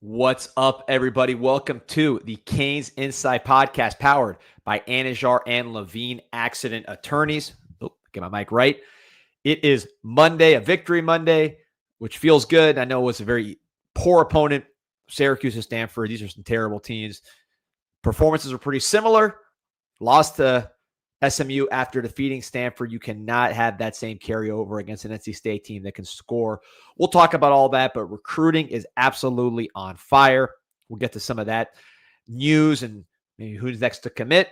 What's up, everybody? Welcome to the CanesInSight podcast, powered by Anajar and Levine Accident Attorneys. Oh, get my mic right. It is Monday, a victory Monday, which feels good. I know it was a very poor opponent, Syracuse and Stanford. These are some terrible teams. Performances were pretty similar. Lost to SMU after defeating Stanford. You cannot have that same carryover against an NC State team that can score. We'll talk about all that, but recruiting is absolutely on fire. We'll get to some of that news and maybe who's next to commit.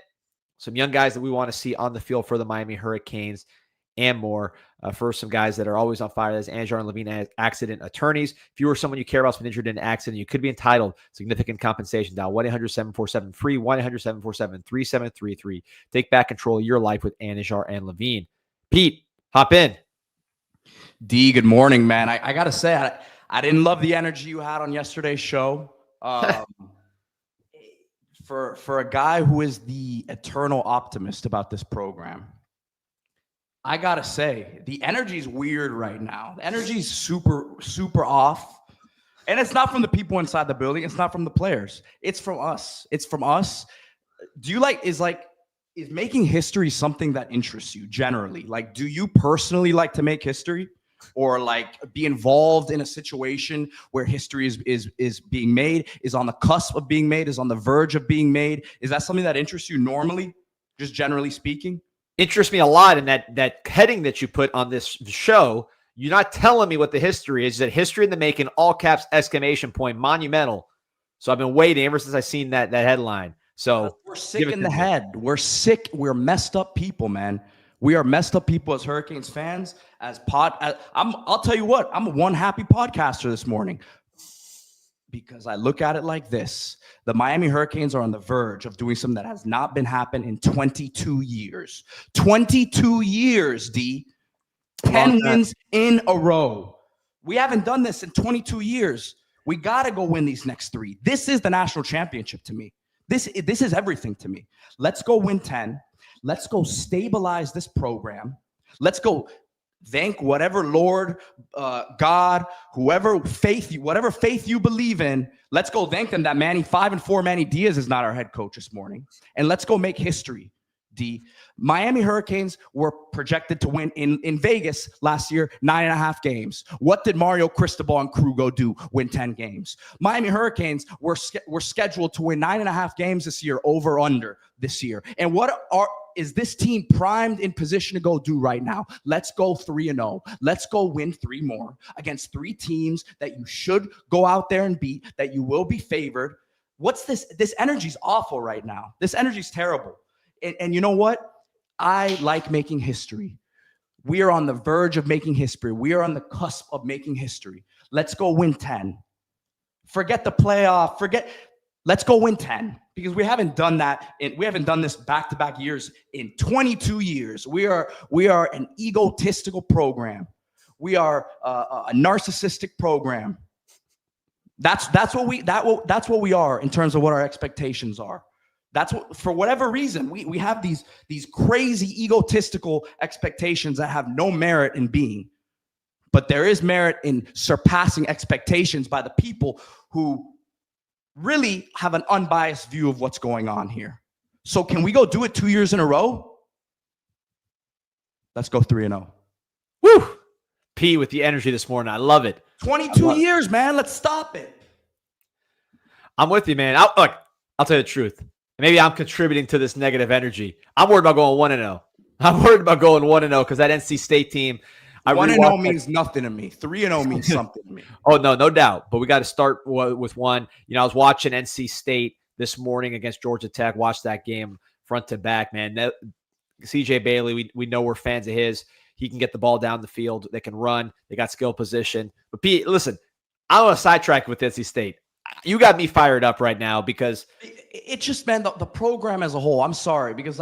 Some young guys that we want to see on the field for the Miami Hurricanes and more. For some guys that are always on fire, that's Anajar and Levine Accident Attorneys. If you or someone you care about has been injured in an accident, you could be entitled significant compensation. Dial 1-800-747-FREE, 1-800-747-3733. Take back control of your life with Anajar and Levine. Pete, hop in. D, good morning, man. I got to say, I didn't love the energy you had on yesterday's show. For a guy who is the eternal optimist about this program, I got to say, the energy is weird right now. The energy is super, super off. And it's not from the people inside the building. It's not from the players. It's from us. It's from us. Do you is making history something that interests you generally? Like, do you personally like to make history, or like be involved in a situation where history is being made, is on the cusp of being made, is on the verge of being made? Is that something that interests you normally, just generally speaking? Interests me a lot in that heading that you put on this show. You're not telling me what the history is. That history in the making, all caps, exclamation point, monumental. So I've been waiting ever since I seen that headline. So we're sick in the head. We're sick. We're messed up people, man. We are messed up people as Hurricanes fans. I'll tell you what. I'm one happy podcaster this morning because I look at it like this. The Miami Hurricanes are on the verge of doing something that has not been happened in 22 years. 22 years, D. 10 wins in a row. We haven't done this in 22 years. We got to go win these next 3. This is the national championship to me. This is everything to me. Let's go win 10. Let's go stabilize this program. Let's go thank whatever Lord, God, whatever faith you believe in. Let's go thank them that 5-4 Manny Diaz is not our head coach this morning. And let's go make history, D. Miami Hurricanes were projected to win in Vegas last year, 9.5 games. What did Mario Cristobal and crew go do? Win 10 games. Miami Hurricanes were scheduled to win 9.5 games this year, over under this year. And is this team primed in position to go do right now? Let's go 3-0. Let's go win 3 more against 3 teams that you should go out there and beat, that you will be favored. What's this? This energy's awful right now. This energy's terrible. And you know what? I like making history. We are on the verge of making history. We are on the cusp of making history. Let's go win 10. Forget the playoff. Let's go win 10, because we haven't done that. We haven't done this back-to-back years in 22 years. We are an egotistical program. We are a narcissistic program. That's what we are in terms of what our expectations are. That's what, for whatever reason, we have these crazy egotistical expectations that have no merit in being. But there is merit in surpassing expectations by the people who really have an unbiased view of what's going on here. So can we go do it 2 years in a row? Let's go 3-0. Woo! P with the energy this morning. I love it. 22 years, man. Let's stop it. I'm with you, man. I'll tell you the truth. Maybe I'm contributing to this negative energy. I'm worried about going 1-0. I'm worried about going 1-0 because that NC State team. 1-0 means nothing to me. 3-0 means something to me. Oh, no doubt. But we got to start with one. You know, I was watching NC State this morning against Georgia Tech. Watched that game front to back, man. CJ Bailey, we know we're fans of his. He can get the ball down the field. They can run. They got skill position. But Pete, listen, I want to sidetrack with NC State. You got me fired up right now because it's just, man, the program as a whole. I'm sorry, because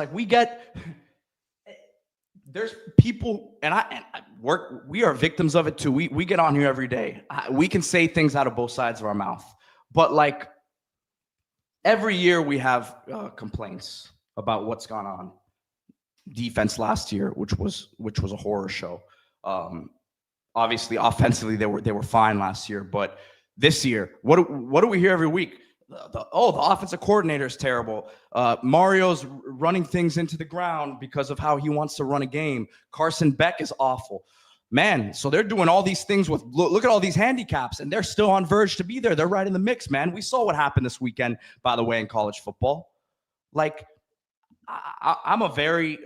there's people, and we are victims of it too. We get on here every day. We can say things out of both sides of our mouth, but every year we have complaints about what's gone on. Defense last year, which was a horror show. Obviously, offensively they were fine last year, but this year. What do we hear every week? The offensive coordinator is terrible. Mario's running things into the ground because of how he wants to run a game. Carson Beck is awful. Man, so they're doing all these things with, look at all these handicaps, and they're still on verge to be there. They're right in the mix, man. We saw what happened this weekend, by the way, in college football. Like, I'm a very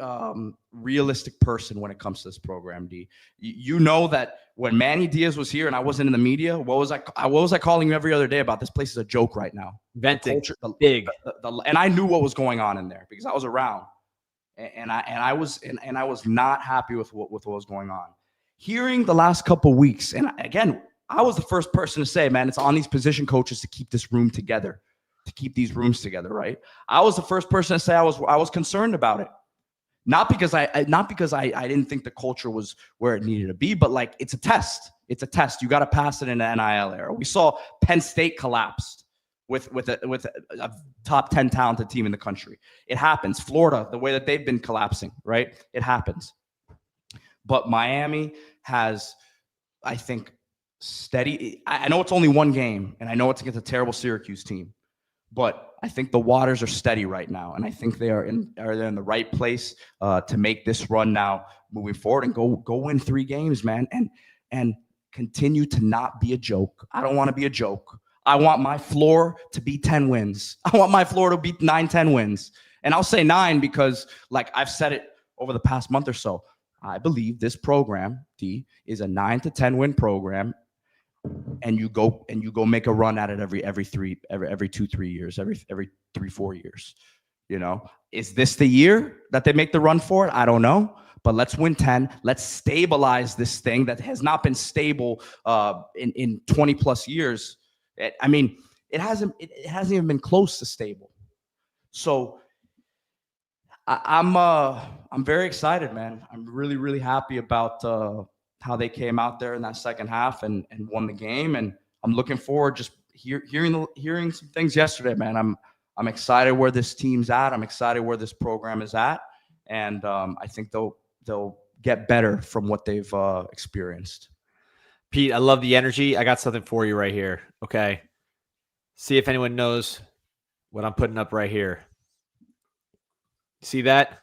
realistic person when it comes to this program, D. You know that when Manny Diaz was here and I wasn't in the media, what was I calling you every other day about? This place is a joke right now. Venting, big. And I knew what was going on in there because I was around, and I was not happy with what was going on. Hearing the last couple of weeks, and again, I was the first person to say, man, it's on these position coaches to keep this room together. To keep these rooms together, right? I was the first person to say I was concerned about it, not because I didn't think the culture was where it needed to be, but like it's a test. It's a test. You got to pass it in the NIL era. We saw Penn State collapsed with a top 10 talented team in the country. It happens. Florida, the way that they've been collapsing, right? It happens. But Miami has, I think, steady. I know it's only one game, and I know it's against a terrible Syracuse team. But I think the waters are steady right now, and I think they're in the right place to make this run now moving forward and go win 3 games, man, and continue to not be a joke. I don't want to be a joke. I want my floor to be 10 wins. I want my floor to be 9, 10 wins, and I'll say 9 because, like I've said it over the past month or so, I believe this program, D, is a 9 to 10 win program. And you go make a run at it every 2-3 years, every 3-4 years. You know, is this the year that they make the run for it? I don't know, but let's win 10. Let's stabilize this thing that has not been stable in 20 plus years. It hasn't even been close to stable. So I'm very excited, man. I'm really, really happy about how they came out there in that second half and won the game. And I'm looking forward just hearing some things yesterday, man. I'm excited where this team's at. I'm excited where this program is at. And I think they'll get better from what they've experienced. Pete, I love the energy. I got something for you right here. Okay. See if anyone knows what I'm putting up right here. See that?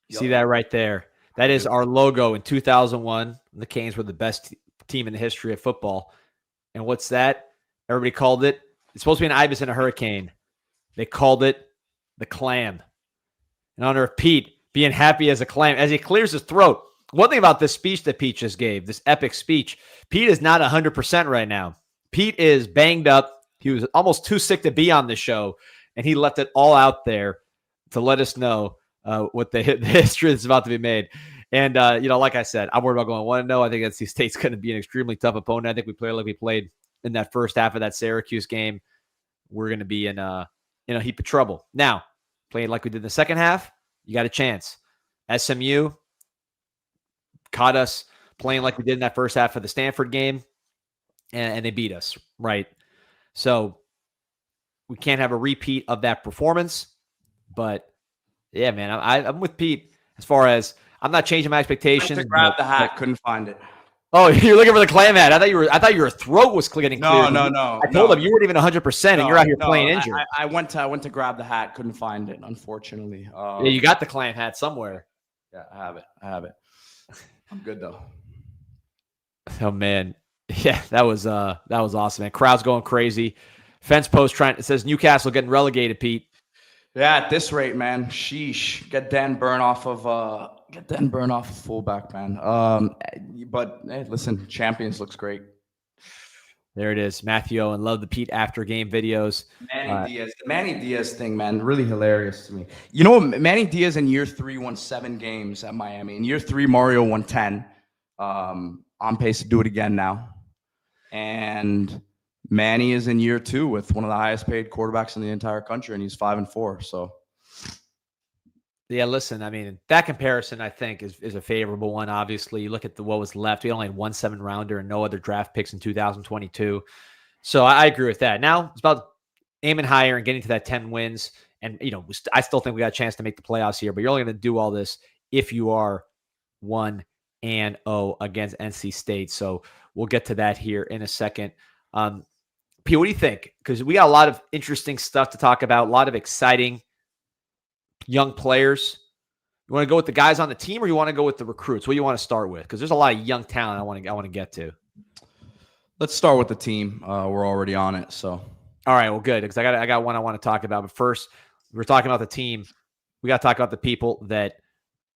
Yep. See that right there? That is our logo in 2001. The Canes were the best team in the history of football. And what's that? Everybody called it. It's supposed to be an ibis and a hurricane. They called it the clam. In honor of Pete being happy as a clam, as he clears his throat. One thing about this speech that Pete just gave, this epic speech, Pete is not 100% right now. Pete is banged up. He was almost too sick to be on the show, and he left it all out there to let us know what the history that's about to be made. And, like I said, I'm worried about going 1-0. I think NC State's going to be an extremely tough opponent. I think we play like we played in that first half of that Syracuse game. We're going to be in a heap of trouble. Now, playing like we did in the second half, you got a chance. SMU caught us playing like we did in that first half of the Stanford game, and they beat us, right? So we can't have a repeat of that performance. But, yeah, man, I'm with Pete as far as I'm not changing my expectations. I went to grab the hat, couldn't find it. Oh, you're looking for the clam hat. I thought your throat was getting clear. No. I told him you weren't even 100%, and you're out here playing injured. I went to grab the hat, couldn't find it, unfortunately. Yeah, you got the clam hat somewhere. Yeah, I have it. I'm good though. Oh man, yeah, that was awesome, man. Crowd's going crazy. Fence post it says Newcastle getting relegated, Pete. Yeah, at this rate, man. Sheesh. Get Dan Burn off of fullback, man. But hey, listen, Champions looks great. There it is. Matthew Owen. Love the Pete after game videos. The Manny Diaz thing, man, really hilarious to me. You know, Manny Diaz in year 3 won 7 games at Miami. In year 3, Mario won 10. On pace to do it again now. And Manny is in year 2 with one of the highest paid quarterbacks in the entire country, and he's 5-4. So, yeah, listen, I mean, that comparison, I think, is a favorable one. Obviously, you look at what was left. We only had 1 7-rounder and no other draft picks in 2022. So I agree with that. Now it's about aiming higher and getting to that 10 wins. And, I still think we got a chance to make the playoffs here, but you're only going to do all this if you are 1 4-0 against NC State. So we'll get to that here in a second. P, what do you think? Because we got a lot of interesting stuff to talk about, a lot of exciting young players. You want to go with the guys on the team, or you want to go with the recruits? What do you want to start with? Because there's a lot of young talent I want to get to. Let's start with the team. We're already on it, so. All right, well, good, because I got one I want to talk about. But first, we're talking about the team. We got to talk about the people that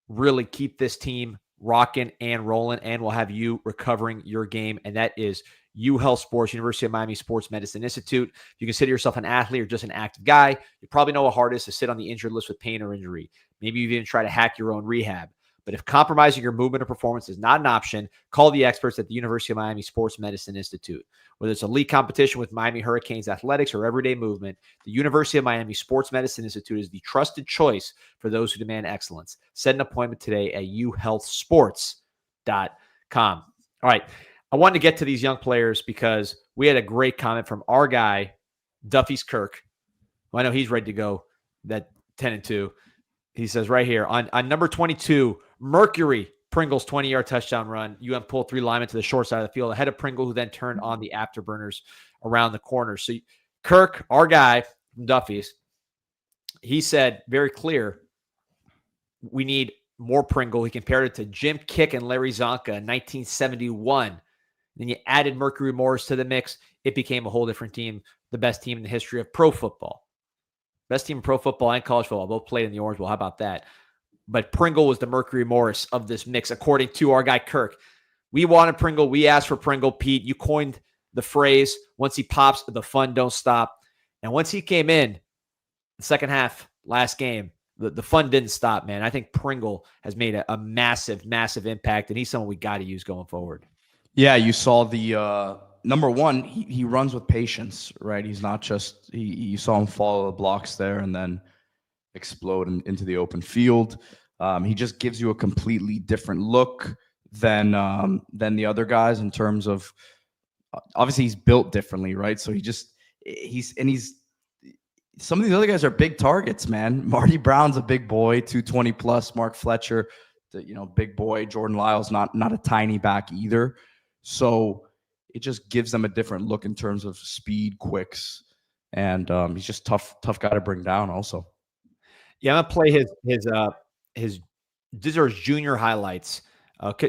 really keep this team rocking and rolling, and will have you recovering your game, and that is UHealth Sports, University of Miami Sports Medicine Institute. If you consider yourself an athlete or just an active guy, you probably know how hard it is to sit on the injured list with pain or injury. Maybe you've even tried to hack your own rehab. But if compromising your movement or performance is not an option, call the experts at the University of Miami Sports Medicine Institute. Whether it's a league competition with Miami Hurricanes athletics or everyday movement, the University of Miami Sports Medicine Institute is the trusted choice for those who demand excellence. Set an appointment today at uhealthsports.com. All right. I wanted to get to these young players because we had a great comment from our guy, Duffy's Kirk. Well, I know he's ready to go, that 10-2. He says right here, on number 22, Mercury Pringle's 20-yard touchdown run. UM pulled 3 linemen to the short side of the field ahead of Pringle, who then turned on the afterburners around the corner. So Kirk, our guy from Duffy's, he said very clear, we need more Pringle. He compared it to Jim Kick and Larry Zonka in 1971. Then you added Mercury Morris to the mix. It became a whole different team, the best team in the history of pro football. Best team in pro football and college football. Both played in the Orange Bowl. How about that? But Pringle was the Mercury Morris of this mix, according to our guy, Kirk. We wanted Pringle. We asked for Pringle. Pete, you coined the phrase, once he pops, the fun don't stop. And once he came in, the second half, last game, the fun didn't stop, man. I think Pringle has made a massive, massive impact, and he's someone we got to use going forward. Yeah, you saw the number one, he runs with patience, right? He's not just, you saw him follow the blocks there and then explode into the open field. He just gives you a completely different look than the other guys in terms of, obviously he's built differently, right? So he's some of these other guys are big targets, man. Marty Brown's a big boy, 220 plus. Mark Fletcher, big boy. Jordan Lyle's not a tiny back either. So it just gives them a different look in terms of speed, quicks, and he's just tough guy to bring down also. Yeah, I'm gonna play his these are his junior highlights.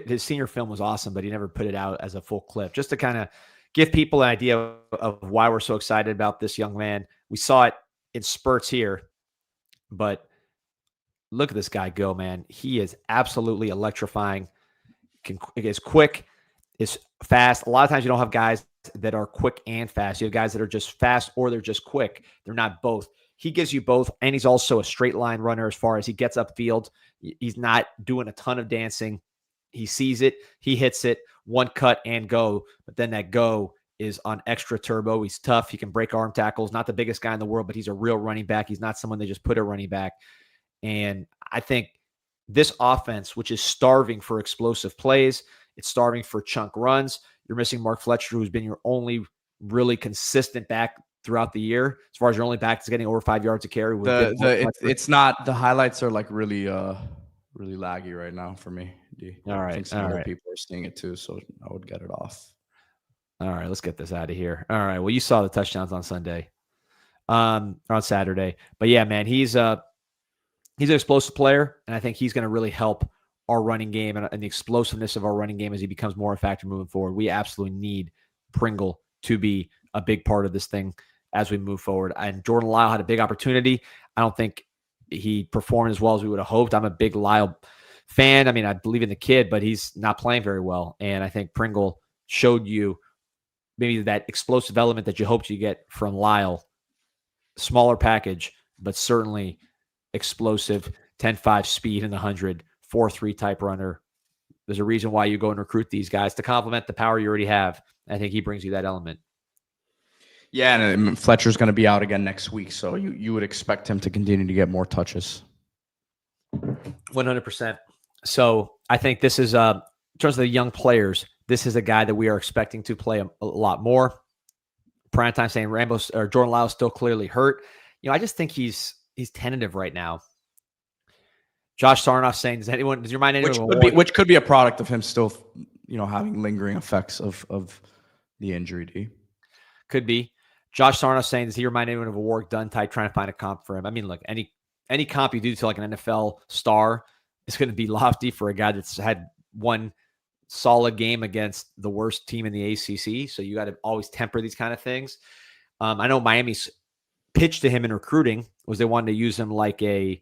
His senior film was awesome, but he never put it out as a full clip, just to kind of give people an idea of why we're so excited about this young man. We saw it in spurts here, but look at this guy go, man. He is absolutely electrifying. Is quick, is fast. A lot of times you don't have guys that are quick and fast. You have guys that are just fast or they're just quick. They're not both. He gives you both, and he's also a straight line runner as far as he gets upfield. He's not doing a ton of dancing. He sees it, he hits it, one cut and go, but then that go is on extra turbo. He's tough. He can break arm tackles. Not the biggest guy in the world, but he's a real running back. He's not someone they just put a running back. And I think this offense, which is starving for explosive plays, it's starving for chunk runs. You're missing Mark Fletcher, who's been your only really consistent back throughout the year. As far as your only back that's getting over 5 yards a carry. It's not, the highlights are like really laggy right now for me. All right. I think some other people are seeing it too, so I would get it off. All right, let's get this out of here. All right, well, you saw the touchdowns on Sunday, on Saturday. But yeah, man, he's an explosive player, and I think he's going to really help our running game and the explosiveness of our running game as he becomes more a factor moving forward. We absolutely need Pringle to be a big part of this thing as we move forward. And Jordan Lyle had a big opportunity. I don't think he performed as well as we would have hoped. I'm a big Lyle fan. I mean, I believe in the kid, but he's not playing very well. And I think Pringle showed you maybe that explosive element that you hoped you get from Lyle. Smaller package, but certainly explosive, 10.5 speed in the 100, 4.3 type runner. There's a reason why you go and recruit these guys to complement the power you already have. I think he brings you that element. Yeah, and Fletcher's going to be out again next week, so you would expect him to continue to get more touches. 100%. So I think this is, in terms of the young players, this is a guy that we are expecting to play a lot more. Primetime saying Jordan Lyle is still clearly hurt. I just think he's tentative right now. Josh Sarnoff saying, does your mind anyone? Which could be a product of him still, having lingering effects of the injury. D. Could be. Josh Sarnoff saying, does he remind anyone of a Warwick Dunn type trying to find a comp for him? I mean, look, any comp you do to like an NFL star is going to be lofty for a guy that's had one solid game against the worst team in the ACC. So you got to always temper these kind of things. I know Miami's pitch to him in recruiting was they wanted to use him like a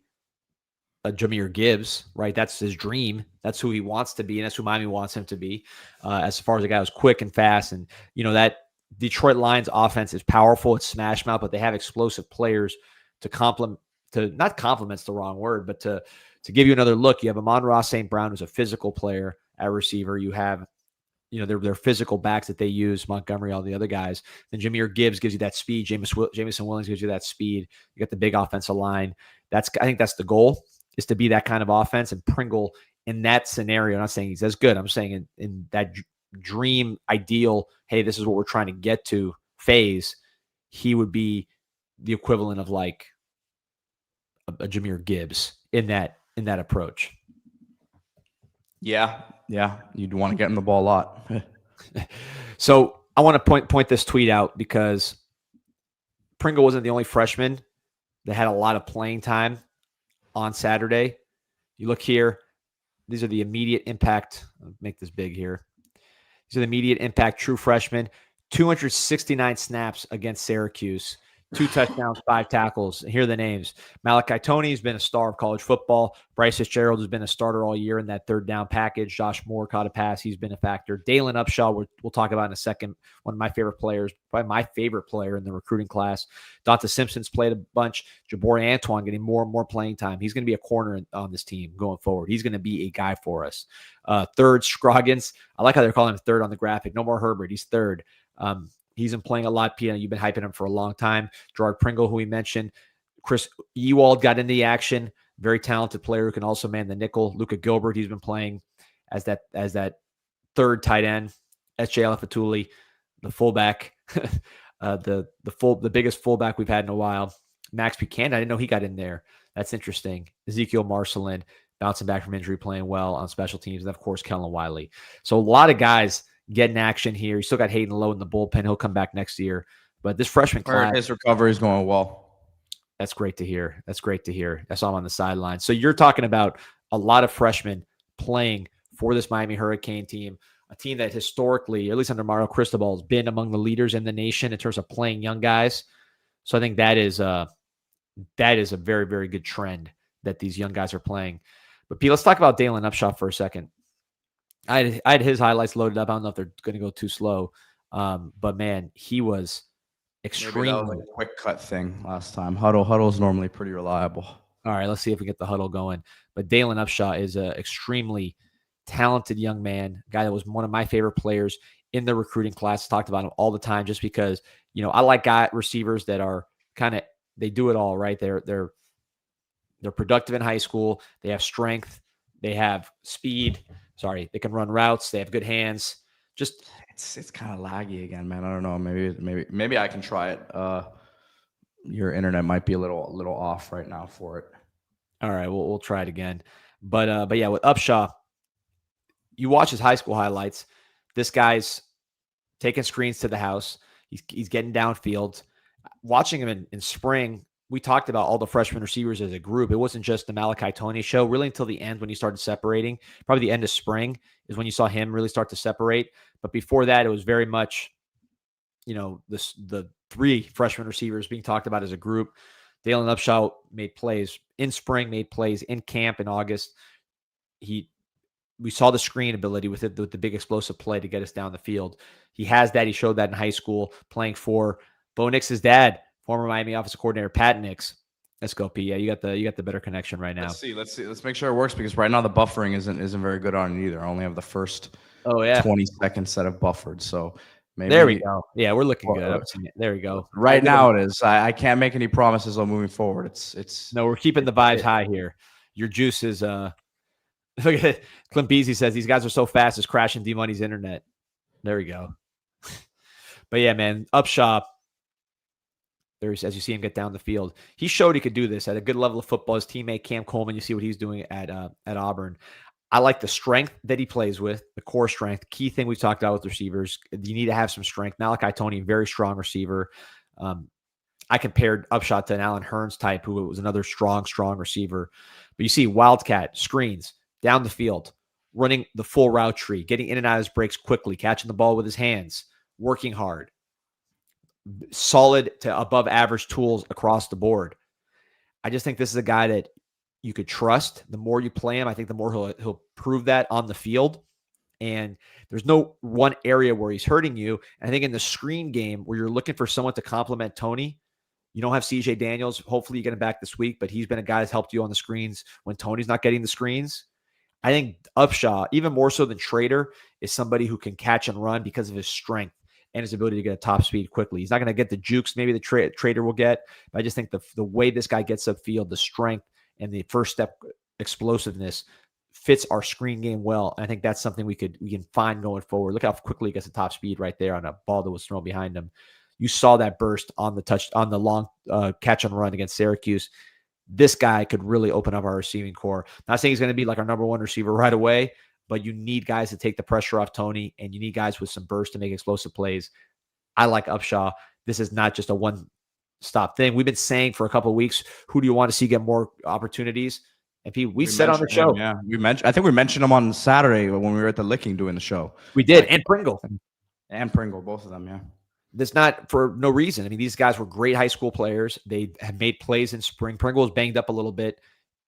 Jahmyr Gibbs, right? That's his dream. That's who he wants to be, and that's who Miami wants him to be. As far as a guy who's quick and fast, and that Detroit Lions offense is powerful. It's smash mouth, but they have explosive players to not complement's the wrong word, but to give you another look. You have Amon-Ra St. Brown, who's a physical player at receiver. You have their physical backs that they use, Montgomery, all the other guys. Then Jahmyr Gibbs gives you that speed. Jameson Williams gives you that speed. You got the big offensive line. I think that's the goal, is to be that kind of offense. And Pringle in that scenario, I'm not saying he's as good. I'm saying in that dream ideal, hey, this is what we're trying to get to phase, he would be the equivalent of like a Jahmyr Gibbs in that approach. Yeah. You'd want to get him the ball a lot. So I want to point this tweet out because Pringle wasn't the only freshman that had a lot of playing time on Saturday. You look here. These are the immediate impact. I'll make this big here. These are the immediate impact true freshmen. 269 snaps against Syracuse. 2 touchdowns, 5 tackles. Here are the names. Malachi Toney has been a star of college football. Bryce Fitzgerald has been a starter all year in that third down package. Josh Moore caught a pass. He's been a factor. Dalon Upshaw, we'll talk about in a second. One of my favorite players, probably my favorite player in the recruiting class. Dante Simpson's played a bunch. Jabari Antoine getting more and more playing time. He's going to be a corner on this team going forward. He's going to be a guy for us. Third, Scroggins. I like how they're calling him third on the graphic. No more Herbert. He's third. He's been playing a lot. Pia, you've been hyping him for a long time. Gerard Pringle, who we mentioned. Chris Ewald got into the action. Very talented player who can also man the nickel. Luka Gilbert, he's been playing as that third tight end. S.J. Alafatuli, the fullback, the biggest fullback we've had in a while. Max Buchanan, I didn't know he got in there. That's interesting. Ezekiel Marcelin, bouncing back from injury, playing well on special teams. And, of course, Kellen Wiley. So a lot of guys getting action here. You still got Hayden Lowe in the bullpen. He'll come back next year. But this freshman class, his recovery is going well. That's great to hear. I saw him on the sideline. So you're talking about a lot of freshmen playing for this Miami Hurricane team, a team that historically, at least under Mario Cristobal, has been among the leaders in the nation in terms of playing young guys. So I think that is a very, very good trend that these young guys are playing. But Pete, let's talk about Dalon Upshaw for a second. I had his highlights loaded up. I don't know if they're going to go too slow. But, man, he was extremely. Maybe that was a quick cut thing last time. Huddle's normally pretty reliable. All right, let's see if we get the huddle going. But Dalon Upshaw is an extremely talented young man, a guy that was one of my favorite players in the recruiting class. Talked about him all the time just because, I like receivers that are they do it all, right? They're productive in high school. They have strength. They have speed. They can run routes. They have good hands. Just it's kind of laggy again, man. I don't know. Maybe I can try it. Your internet might be a little off right now for it. All right, we'll try it again. But yeah, with Upshaw, you watch his high school highlights. This guy's taking screens to the house. He's getting downfield. Watching him in spring, we talked about all the freshman receivers as a group. It wasn't just the Malachi Toney show, really until the end when he started separating. Probably the end of spring is when you saw him really start to separate. But before that, it was very much, the 3 freshman receivers being talked about as a group. Dalon Upshaw made plays in spring, made plays in camp in August. We saw the screen ability with the big explosive play to get us down the field. He has that. He showed that in high school, playing for Bo Nix's dad, former Miami offensive coordinator Pat Nix. Let's go, P. Yeah, you got the better connection right now. Let's see. Let's make sure it works because right now the buffering isn't very good on it either. I only have the first 20 seconds that have buffered. So maybe there we go. Yeah, we're looking good. There we go. Right now it is. I can't make any promises on moving forward. It's no, we're keeping the vibes high here. Your juice is look at it. Clint Beasley says these guys are so fast it's crashing D-Money's internet. There we go. But yeah, man, Upshaw. There's, as you see him get down the field, he showed he could do this at a good level of football. His teammate Cam Coleman, you see what he's doing at Auburn. I like the strength that he plays with, the core strength. Key thing we've talked about with receivers, you need to have some strength. Malachi Tony, very strong receiver. I compared Upshaw to an Alan Hearns type, who was another strong receiver. But you see Wildcat, screens, down the field, running the full route tree, getting in and out of his breaks quickly, catching the ball with his hands, working hard. Solid to above average tools across the board. I just think this is a guy that you could trust. The more you play him, I think the more he'll prove that on the field. And there's no one area where he's hurting you. And I think in the screen game where you're looking for someone to complement Tony, you don't have CJ Daniels. Hopefully you get him back this week, but he's been a guy that's helped you on the screens when Tony's not getting the screens. I think Upshaw, even more so than Trader, is somebody who can catch and run because of his strength and his ability to get a top speed quickly. He's not going to get the jukes maybe the Trader will get, but I just think the way this guy gets upfield, the strength and the first step explosiveness fits our screen game well. And I think that's something we can find going forward. Look how quickly he gets a top speed right there on a ball that was thrown behind him. You saw that burst on the long catch and run against Syracuse. This guy could really open up our receiving core. Not saying he's going to be like our number one receiver right away, but you need guys to take the pressure off Tony, and you need guys with some burst to make explosive plays. I like Upshaw. This is not just a one-stop thing. We've been saying for a couple of weeks, who do you want to see get more opportunities? And we said on the show. Yeah, I think we mentioned him on Saturday when we were at the Licking doing the show. We did, and Pringle. And Pringle, both of them, yeah. That's not for no reason. I mean, these guys were great high school players. They have made plays in spring. Pringle was banged up a little bit,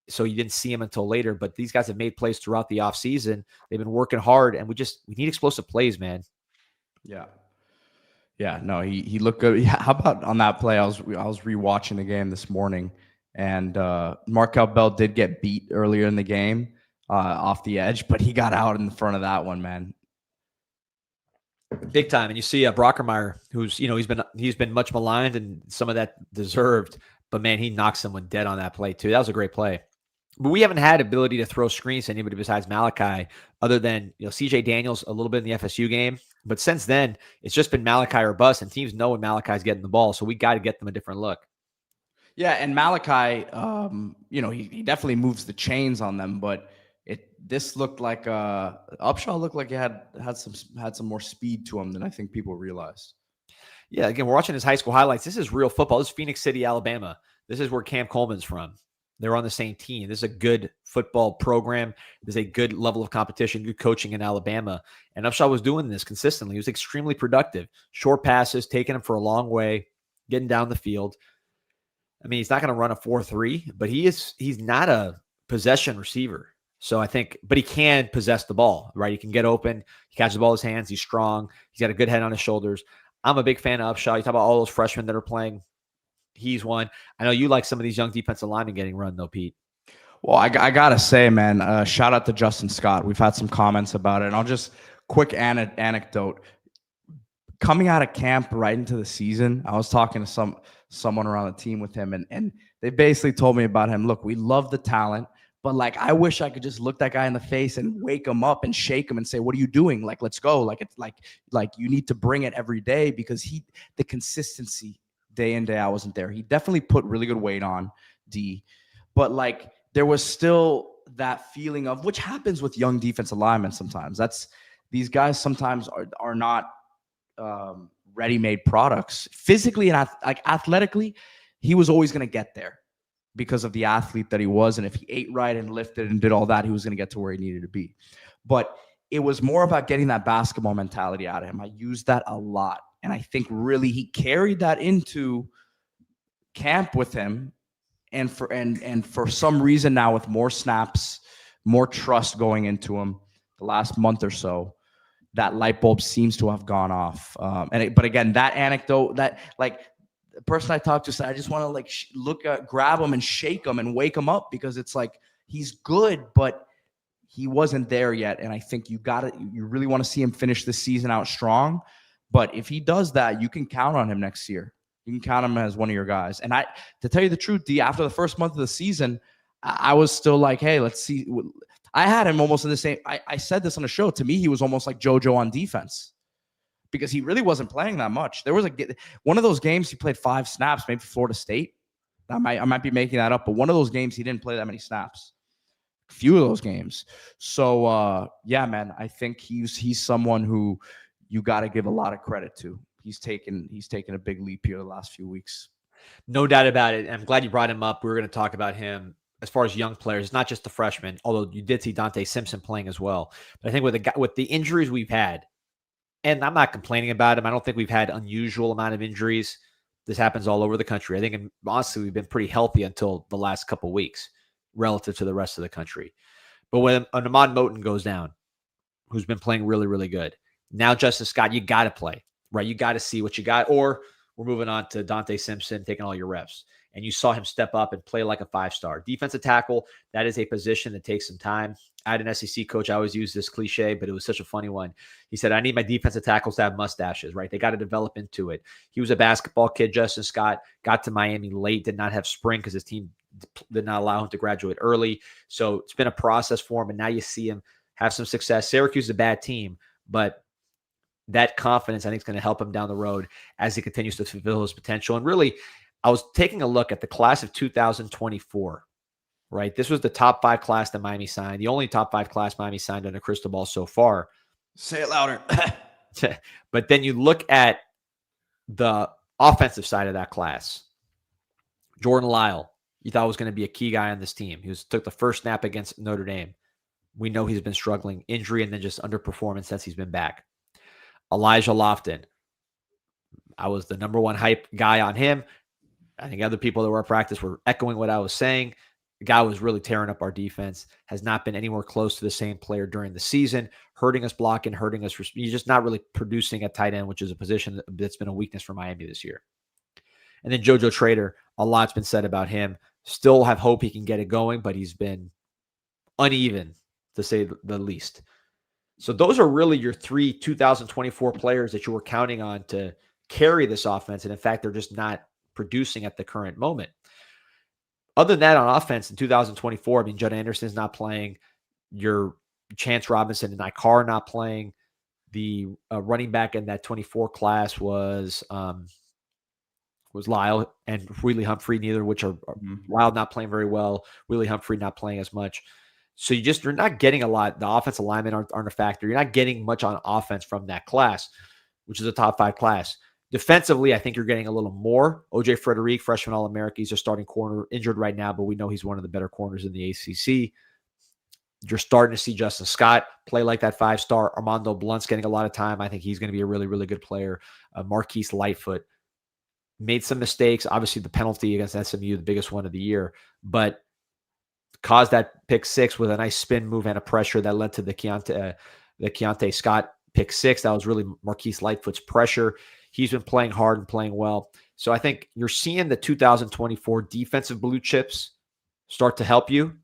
so you didn't see him until later. But these guys have made plays throughout the offseason. They've been working hard, and we need explosive plays, man. Yeah. Yeah, no, he looked good. Yeah, how about on that play? I was rewatching the game this morning, and Markel Bell did get beat earlier in the game off the edge, but he got out in the front of that one, man. Big time. And you see Brockermeyer, who's, he's been much maligned, and some of that deserved, but man, he knocked someone dead on that play too. That was a great play. But we haven't had ability to throw screens to anybody besides Malachi, other than CJ Daniels a little bit in the FSU game. But since then, it's just been Malachi or bust, and teams know when Malachi's getting the ball, so we got to get them a different look. Yeah, and Malachi, he definitely moves the chains on them, but this looked like Upshaw looked like he had some more speed to him than I think people realized. Yeah, again, we're watching his high school highlights. This is real football. This is Phoenix City, Alabama. This is where Cam Coleman's from. They're on the same team. This is a good football program. There's a good level of competition, good coaching in Alabama. And Upshaw was doing this consistently. He was extremely productive. Short passes, taking him for a long way, getting down the field. I mean, he's not going to run a 4.3, but he's not a possession receiver. So I think, but he can possess the ball, right? He can get open. He catches the ball in his hands. He's strong. He's got a good head on his shoulders. I'm a big fan of Upshaw. You talk about all those freshmen that are playing. He's one. I know you like some of these young defensive linemen getting run, though, Pete. Well, I got to say, man, shout out to Justin Scott. We've had some comments about it. And I'll just quick anecdote. Coming out of camp right into the season, I was talking to someone around the team with him, and they basically told me about him. Look, we love the talent, but like, I wish I could just look that guy in the face and wake him up and shake him and say, what are you doing? Like, let's go. Like, it's like you need to bring it every day, because the consistency day in, day out wasn't there. He definitely put really good weight on D, but like, there was still that feeling of, which happens with young defensive linemen sometimes. These guys sometimes are not ready-made products. Physically and athletically, he was always going to get there because of the athlete that he was. And if he ate right and lifted and did all that, he was going to get to where he needed to be. But it was more about getting that basketball mentality out of him. I used that a lot. And I think really he carried that into camp with him. And for some reason now, with more snaps, more trust going into him the last month or so, that light bulb seems to have gone off. But again, that anecdote, that like the person I talked to said, I just want to grab him and shake him and wake him up, because it's like, he's good, but he wasn't there yet. And I think you really want to see him finish the season out strong. But if he does that, you can count on him next year. You can count him as one of your guys. And to tell you the truth, D, after the first month of the season, I was still like, hey, let's see. I had him almost in the same. I said this on the show. To me, he was almost like JoJo on defense. because he really wasn't playing that much. There was one of those games he played 5 snaps, maybe Florida State. I might be making that up, but one of those games he didn't play that many snaps. A few of those games. So yeah, man, I think he's someone who you got to give a lot of credit to. He's taken a big leap here the last few weeks. No doubt about it. I'm glad you brought him up. We were going to talk about him as far as young players, not just the freshmen, although you did see Dante Simpson playing as well. But I think with the injuries we've had, and I'm not complaining about him. I don't think we've had unusual amount of injuries. This happens all over the country. I think, honestly, we've been pretty healthy until the last couple of weeks relative to the rest of the country. But when an Ahmad Moten goes down, who's been playing really, really good, now Justin Scott, you got to play, right? You got to see what you got. Or we're moving on to Dante Simpson taking all your reps. And you saw him step up and play like a 5-star. Defensive tackle, that is a position that takes some time. I had an SEC coach. I always use this cliche, but it was such a funny one. He said, I need my defensive tackles to have mustaches, right? They got to develop into it. He was a basketball kid, Justin Scott, got to Miami late, did not have spring because his team did not allow him to graduate early. So it's been a process for him, and now you see him have some success. Syracuse is a bad team, but that confidence, I think, is going to help him down the road as he continues to fulfill his potential. And really, I was taking a look at the class of 2024, right? This was the top 5 class that Miami signed, the only top 5 class Miami signed under Cristobal so far. Say it louder. But then you look at the offensive side of that class. Jordan Lyle, you thought was going to be a key guy on this team. He took the first snap against Notre Dame. We know he's been struggling, injury, and then just underperformance since he's been back. Elijah Lofton, I was the number 1 hype guy on him. I think other people that were at practice were echoing what I was saying. The guy was really tearing up our defense, has not been anywhere close to the same player during the season, hurting us blocking, hurting us. He's just not really producing at tight end, which is a position that's been a weakness for Miami this year. And then JoJo Trader, a lot's been said about him. Still have hope he can get it going, but he's been uneven, to say the least. So those are really your 3 2024 players that you were counting on to carry this offense. And in fact, they're just not producing at the current moment. Other than that, on offense in 2024, I mean, Judd Anderson's not playing. Your Chance Robinson and Ikar not playing. The running back in that 24 class was Lyle and Wheatley Humphrey, neither of which are Lyle not playing very well. Wheatley Humphrey not playing as much. So you're not getting a lot. The offensive linemen aren't a factor. You're not getting much on offense from that class, which is a top 5 class. Defensively, I think you're getting a little more. OJ Frederic, freshman All-America, he's a starting corner, injured right now, but we know he's one of the better corners in the ACC. You're starting to see Justin Scott play like that 5-star. Armando Blunt's getting a lot of time. I think he's going to be a really, really good player. Marquise Lightfoot made some mistakes. Obviously, the penalty against SMU, the biggest one of the year, but caused that pick 6 with a nice spin move and a pressure that led to the Keontae Scott pick 6. That was really Marquise Lightfoot's pressure. He's been playing hard and playing well. So I think you're seeing the 2024 defensive blue chips start to help you,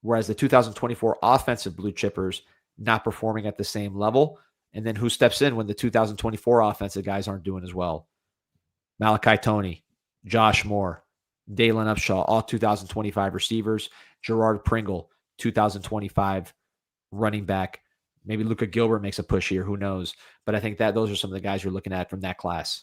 whereas the 2024 offensive blue chippers not performing at the same level. And then who steps in when the 2024 offensive guys aren't doing as well? Malachi Toney, Josh Moore, Dalon Upshaw, all 2025 receivers. Gerard Pringle, 2025 running back. Maybe Luka Gilbert makes a push here. Who knows? But I think that those are some of the guys you're looking at from that class.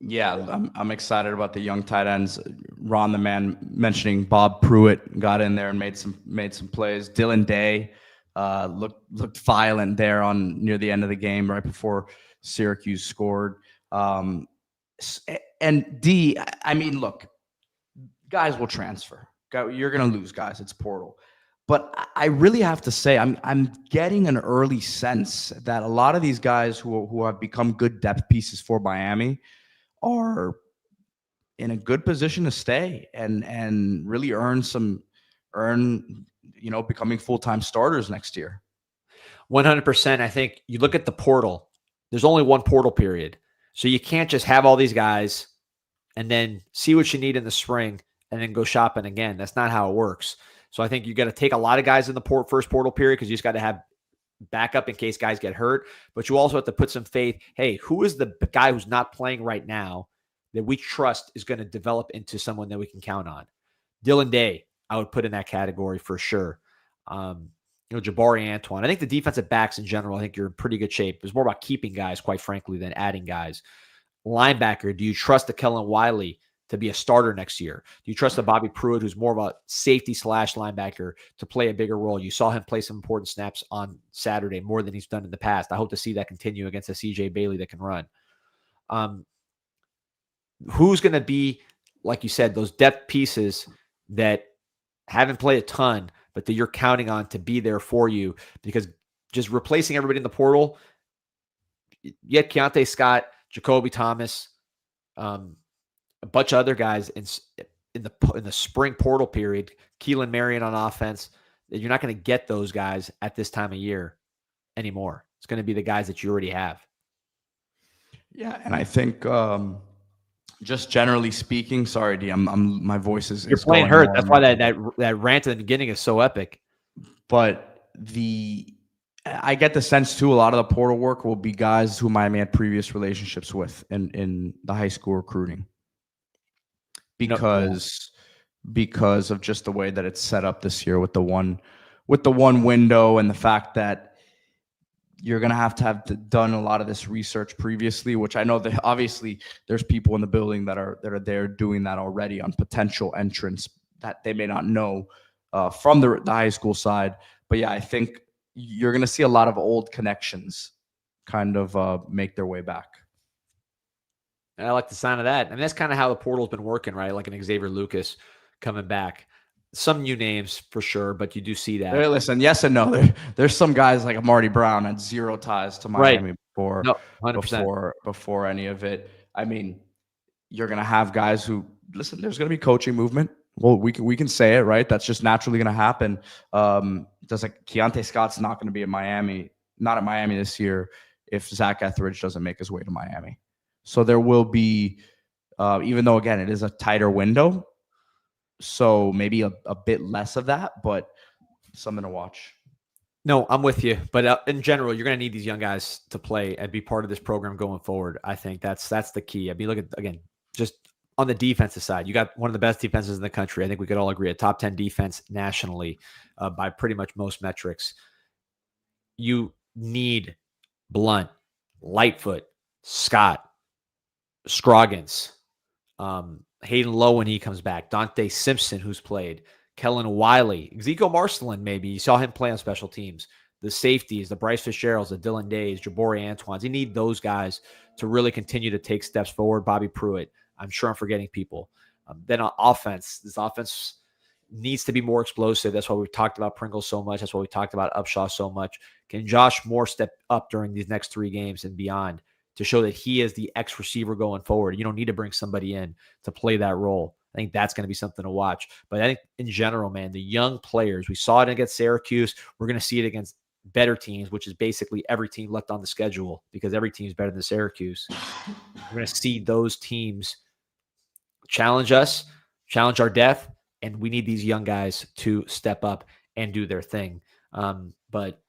Yeah, I'm excited about the young tight ends. Ron, the man, mentioning Bob Pruitt got in there and made some plays. Dylan Day looked violent there near the end of the game, right before Syracuse scored. And D, I mean, look, guys will transfer. You're going to lose guys. It's portal. But I really have to say, I'm getting an early sense that a lot of these guys who have become good depth pieces for Miami are in a good position to stay and really earn becoming full-time starters next year. 100%. I think you look at the portal. There's only one portal period. So you can't just have all these guys and then see what you need in the spring and then go shopping again. That's not how it works. So I think you got to take a lot of guys in the first portal period because you just got to have backup in case guys get hurt. But you also have to put some faith. Hey, who is the guy who's not playing right now that we trust is going to develop into someone that we can count on? Dylan Day, I would put in that category for sure. Jabari Antoine. I think the defensive backs in general, I think you're in pretty good shape. It's more about keeping guys, quite frankly, than adding guys. Linebacker, do you trust the Kellen Wiley to be a starter next year? Do you trust the Bobby Pruitt, who's more of a safety / linebacker, to play a bigger role? You saw him play some important snaps on Saturday, more than he's done in the past. I hope to see that continue against a CJ Bailey that can run. Who's going to be, like you said, those depth pieces that haven't played a ton, but that you're counting on to be there for you? Because just replacing everybody in the portal, yet Keontae Scott, Jacoby Thomas, a bunch of other guys in the spring portal period, Keelan Marion on offense, you're not going to get those guys at this time of year anymore. It's going to be the guys that you already have. Yeah, and I think just generally speaking, sorry, D, my voice is you're playing hurt. That's why that rant at the beginning is so epic. But I get the sense too, a lot of the portal work will be guys who Miami had previous relationships with in the high school recruiting. Because of just the way that it's set up this year with the one window, and the fact that you're going to have done a lot of this research previously, which I know that obviously there's people in the building that are there doing that already on potential entrants that they may not know from the high school side. But yeah, I think you're going to see a lot of old connections kind of make their way back. And I like the sign of that. I mean, that's kind of how the portal's been working, right? Like an Xavier Lucas coming back. Some new names for sure, but you do see that. Hey, listen, yes and no. There's some guys like Marty Brown had zero ties to Miami before any of it. I mean, you're gonna have guys who listen. There's gonna be coaching movement. Well, we can say it, right? That's just naturally gonna happen. Just like Keontae Scott's not gonna be not at Miami this year if Zach Etheridge doesn't make his way to Miami. So there will be, even though again it is a tighter window. So maybe a bit less of that, but something to watch. No, I'm with you. But in general, you're going to need these young guys to play and be part of this program going forward. I think that's the key. I mean, look at, again, just on the defensive side, you got one of the best defenses in the country. I think we could all agree a top 10 defense nationally by pretty much most metrics. You need Blunt, Lightfoot, Scott, Scroggins, Hayden Lowe when he comes back, Dante Simpson, who's played, Kellen Wiley, Ezekiel Marcelin, maybe. You saw him play on special teams. The safeties, the Bryce Fitzgeralds, the Dylan Days, Jabari Antoines. You need those guys to really continue to take steps forward. Bobby Pruitt. I'm sure I'm forgetting people. Then on offense, this offense needs to be more explosive. That's why we've talked about Pringle so much. That's why we talked about Upshaw so much. Can Josh Moore step up during these next 3 games and beyond to show that he is the X receiver going forward? You don't need to bring somebody in to play that role. I think that's going to be something to watch. But I think in general, man, the young players, we saw it against Syracuse. We're going to see it against better teams, which is basically every team left on the schedule because every team is better than Syracuse. We're going to see those teams challenge us, challenge our depth, and we need these young guys to step up and do their thing. But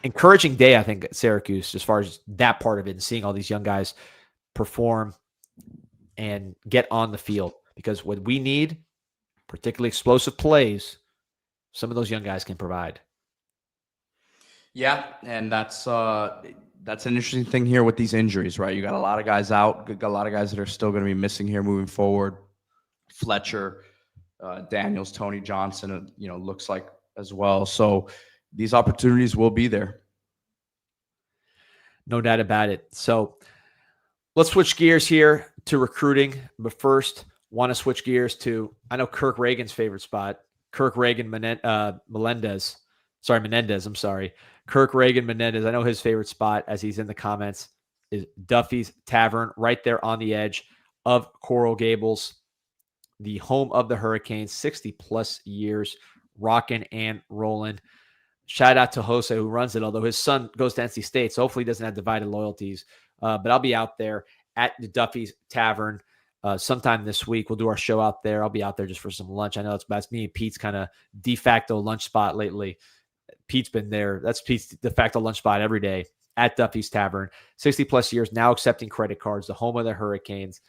encouraging day, I think, at Syracuse, as far as that part of it and seeing all these young guys perform and get on the field. Because what we need, particularly explosive plays, some of those young guys can provide. Yeah, and that's an interesting thing here with these injuries, right? You got a lot of guys out, got a lot of guys that are still going to be missing here moving forward. Fletcher, Daniels, Tony Johnson, looks like as well. So these opportunities will be there. No doubt about it. So let's switch gears here to recruiting. But first, want to switch gears to, I know Kirk Reagan's favorite spot. Kirk Reagan Menendez. I'm sorry. Kirk Reagan Menendez. I know his favorite spot, as he's in the comments, is Duffy's Tavern, right there on the edge of Coral Gables, the home of the Hurricanes, 60-plus years, rocking and rolling. Shout out to Jose, who runs it, although his son goes to NC State, so hopefully he doesn't have divided loyalties. But I'll be out there at the Duffy's Tavern sometime this week. We'll do our show out there. I'll be out there just for some lunch. I know that's me and Pete's kind of de facto lunch spot lately. Pete's been there. That's Pete's de facto lunch spot every day at Duffy's Tavern. 60-plus years, now accepting credit cards, the home of the Hurricanes.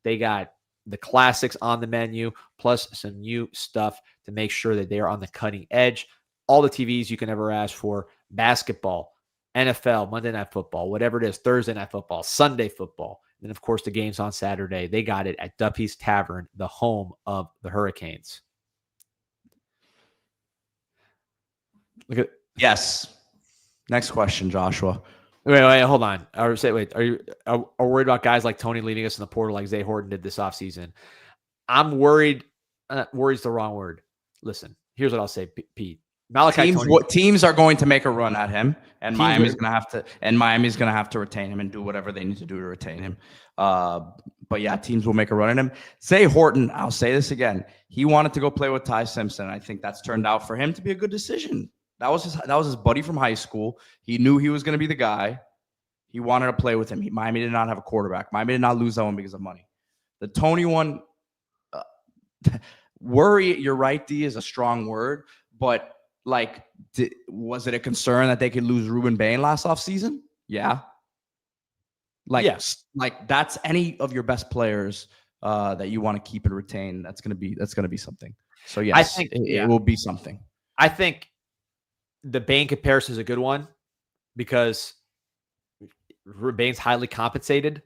They got the classics on the menu, plus some new stuff to make sure that they are on the cutting edge. all the TVs you can ever ask for, basketball, NFL, Monday Night Football, whatever it is, Thursday Night Football, Sunday Football. And then, of course, the games on Saturday. They got it at Duffy's Tavern, the home of the Hurricanes. Look at Yes. Next question, Joshua. Wait, hold on. Are you worried about guys like Tony leading us in the portal like Zay Horton did this offseason? I'm worried. Worried's the wrong word. Listen, here's what I'll say, Pete. Teams are going to make a run at him, and Miami's going to have to retain him and do whatever they need to do to retain him. But yeah, teams will make a run at him. Zay Horton, I'll say this again. He wanted to go play with Ty Simpson. I think that's turned out for him to be a good decision. That was his buddy from high school. He knew he was going to be the guy. He wanted to play with him. Miami did not have a quarterback. Miami did not lose that one because of money. The Tony one, worry, you're right, D, is a strong word. But, like, was it a concern that they could lose Ruben Bain last offseason? Yeah. Like, yes. Like, that's any of your best players that you want to keep and retain. That's gonna be something. So, yes, I think it will be something. I think the Bain comparison is a good one because Bain's highly compensated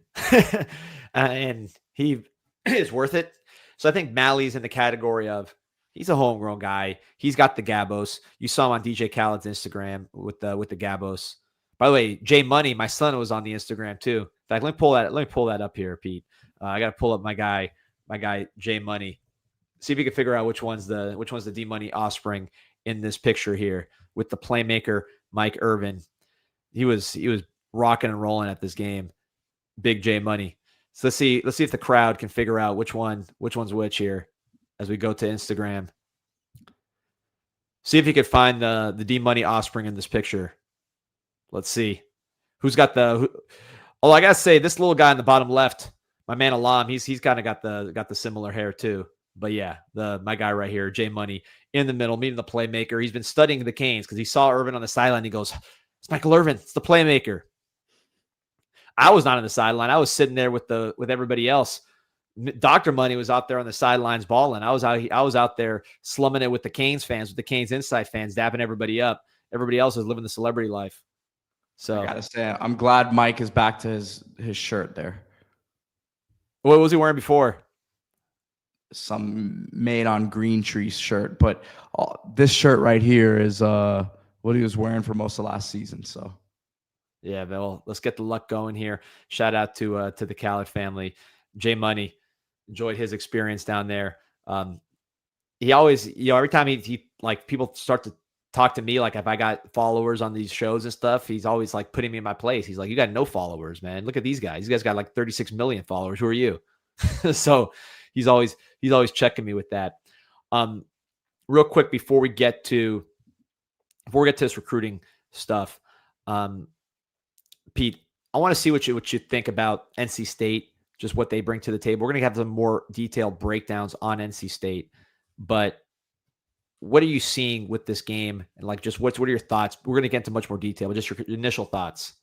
and he is worth it. So I think Mally's in the category of he's a homegrown guy. He's got the Gabos. You saw him on DJ Khaled's Instagram with the Gabos. By the way, Jay Money, my son, was on the Instagram too. In fact, let me pull that up here, Pete. I got to pull up my guy Jay Money. See if you can figure out which one's the D Money offspring in this picture here with the playmaker Mike Irvin. He was rocking and rolling at this game. Big J Money. So let's see if the crowd can figure out which one's which here as we go to Instagram. See if you could find the D Money offspring in this picture. Let's see who's got the. Oh, I gotta say this little guy in the bottom left, my man Alam. He's kind of got the similar hair too. But yeah, my guy right here, Jay Money, in the middle, meeting the playmaker. He's been studying the Canes because he saw Irvin on the sideline. He goes, "It's Michael Irvin. It's the playmaker." I was not on the sideline. I was sitting there with everybody else. Dr. Money was out there on the sidelines balling. I was out there slumming it with the Canes fans, with the CanesInSight fans, dapping everybody up. Everybody else is living the celebrity life. So I gotta say, I'm glad Mike is back to his shirt there. What was he wearing before? Some made on green tree shirt, but this shirt right here is what he was wearing for most of last season. So yeah, well, let's get the luck going here. Shout out to the Khaled family. Jay Money enjoyed his experience down there. He always, every time he like people start to talk to me, like if I got followers on these shows and stuff, he's always like putting me in my place. He's like, "You got no followers, man. Look at these guys. These guys got like 36 million followers. Who are you?" So he's always checking me with that. Real quick before we get to this recruiting stuff, Pete, I want to see what you think about NC State, just what they bring to the table. We're going to have some more detailed breakdowns on NC State, but what are you seeing with this game? And like, just what are your thoughts? We're going to get into much more detail, but just your initial thoughts.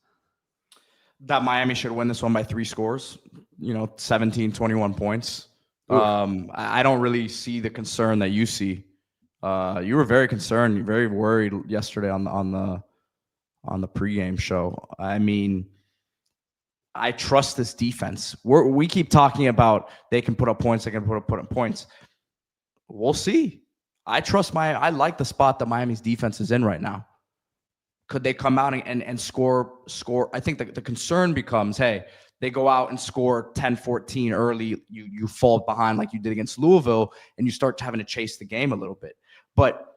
That Miami should win this one by 3 scores, 17, 21 points. I don't really see the concern that you see. You were very concerned, very worried yesterday on the pregame show. I mean, I trust this defense. We keep talking about they can put up points, they can put up points. We'll see. I like the spot that Miami's defense is in right now. Could they come out and score? I think the concern becomes, hey, they go out and score 10-14 early. You fall behind like you did against Louisville, and you start having to chase the game a little bit. But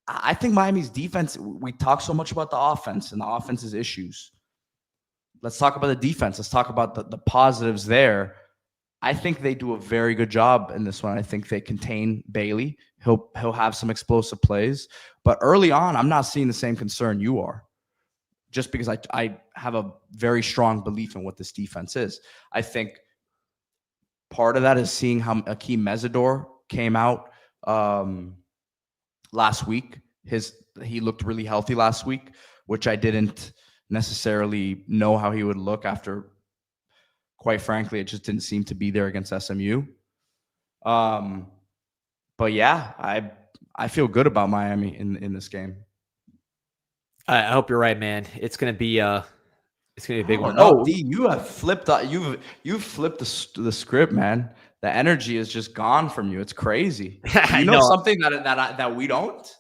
I think Miami's defense, we talk so much about the offense and the offense's issues. Let's talk about the defense. Let's talk about the positives there. I think they do a very good job in this one. I think they contain Bailey. He'll have some explosive plays. But early on, I'm not seeing the same concern you are, just because I have a very strong belief in what this defense is. I think part of that is seeing how Akeem Mesidor came out last week. He looked really healthy last week, which I didn't necessarily know how he would look after. Quite frankly, it just didn't seem to be there against SMU. But yeah, I feel good about Miami in this game. I hope you're right, man. It's gonna be a big one. No, Oh, D, you have flipped. You've flipped the script, man. The energy is just gone from you. It's crazy. Do you know something that we don't?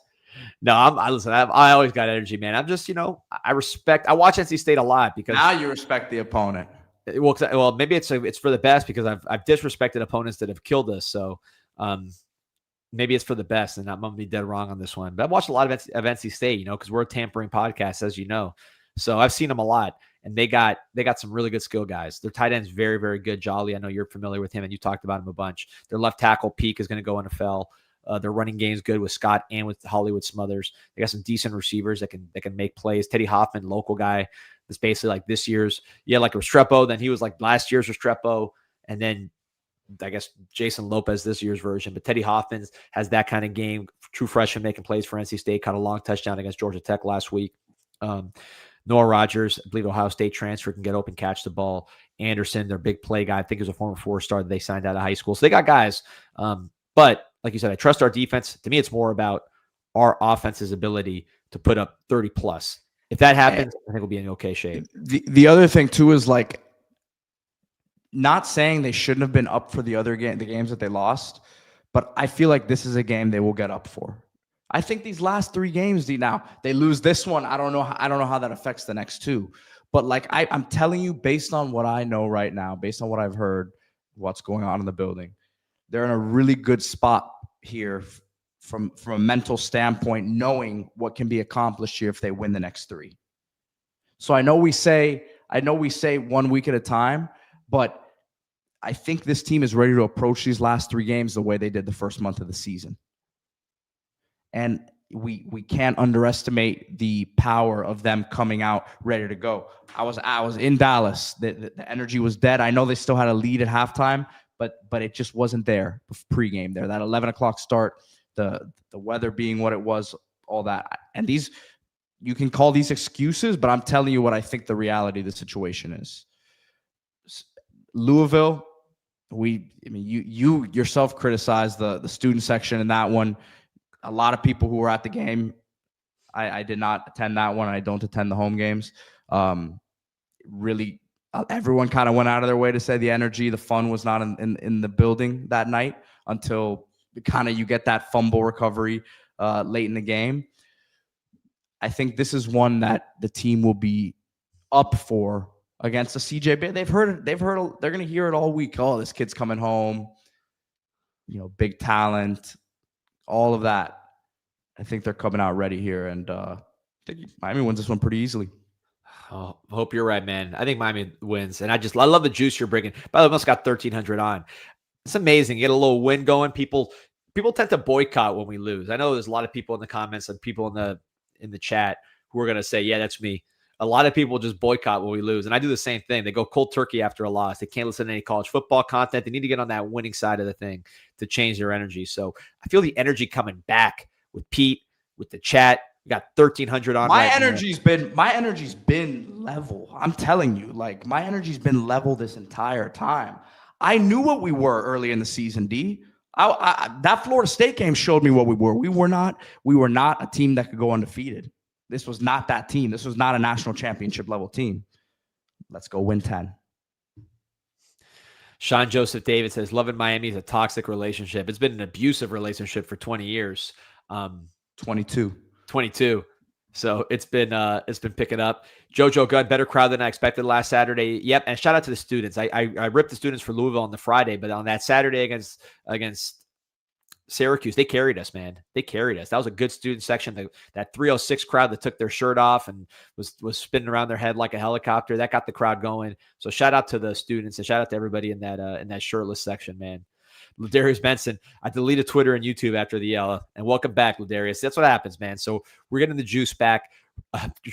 No, listen. I always got energy, man. I'm just, I watch NC State a lot because now you respect the opponent. Well, maybe it's for the best because I've disrespected opponents that have killed us. So, maybe it's for the best, and I'm gonna be dead wrong on this one. But I've watched a lot of NC State, because we're a tampering podcast, as you know. So I've seen them a lot, and they got some really good skill guys. Their tight end's very, very good. Jolly, I know you're familiar with him, and you talked about him a bunch. Their left tackle Peak is going to go NFL. Their running game's good with Scott and with Hollywood Smothers. They got some decent receivers that can make plays. Teddy Hoffman, local guy, that's basically like this year's. Like Restrepo. Then he was like last year's Restrepo, and then I guess Jason Lopez this year's version. But Teddy Hoffman has that kind of game. True freshman making plays for NC State. Caught a long touchdown against Georgia Tech last week. Noah Rogers, I believe Ohio State transfer, can get open, catch the ball. Anderson, their big play guy, I think he was a former 4-star that they signed out of high school. So they got guys. But like you said, I trust our defense. To me, it's more about our offense's ability to put up 30 plus. If that happens, I think we'll be in okay shape. The other thing too is like, not saying they shouldn't have been up for the games that they lost, but I feel like this is a game they will get up for. I think these last 3 games, now they lose this one. I don't know how that affects the next 2. But like I'm telling you, based on what I know right now, based on what I've heard, what's going on in the building, they're in a really good spot here from a mental standpoint, knowing what can be accomplished here if they win the next 3. So I know we say 1 week at a time, but I think this team is ready to approach these last 3 games the way they did the first month of the season. And we can't underestimate the power of them coming out ready to go. I was in Dallas. The energy was dead. I know they still had a lead at halftime, but it just wasn't there pregame there. That 11 o'clock start, the weather being what it was, all that. And you can call these excuses, but I'm telling you what I think the reality of the situation is. Louisville, you yourself criticized the student section in that one. A lot of people who were at the game, I did not attend that one. I don't attend the home games. Really, everyone kind of went out of their way to say the energy, the fun was not in the building that night until kind of you get that fumble recovery late in the game. I think this is one that the team will be up for against the CJ. They're going to hear it all week. Oh, this kid's coming home. Big talent. All of that. I think they're coming out ready here, and I think Miami wins this one pretty easily. Oh, I hope you're right, man. I think Miami wins, and I love the juice you're bringing. By the way, almost got 1,300 on. It's amazing. You get a little win going. People tend to boycott when we lose. I know there's a lot of people in the comments and people in the chat who are going to say, "Yeah, that's me." A lot of people just boycott when we lose, and I do the same thing. They go cold turkey after a loss. They can't listen to any college football content. They need to get on that winning side of the thing to change their energy. So I feel the energy coming back with Pete, with the chat. We got 1,300 on. My energy's been level. I'm telling you, like my energy's been level this entire time. I knew what we were early in the season, D. That Florida State game showed me what we were. We were not a team that could go undefeated. This was not that team. This was not a national championship level team. Let's go win 10. Sean Joseph David says, loving Miami is a toxic relationship. It's been an abusive relationship for 20 years. 22. So it's been picking up. Jojo Gunn, better crowd than I expected last Saturday. Yep. And shout out to the students. I ripped the students for Louisville on the Friday, but on that Saturday against Syracuse, they carried us, man. They carried us. That was a good student section. That 306 crowd that took their shirt off and was spinning around their head like a helicopter. That got the crowd going. So shout out to the students and shout out to everybody in that shirtless section, man. Ladarius Benson, I deleted Twitter and YouTube after the yell. And welcome back, Ladarius. That's what happens, man. So we're getting the juice back.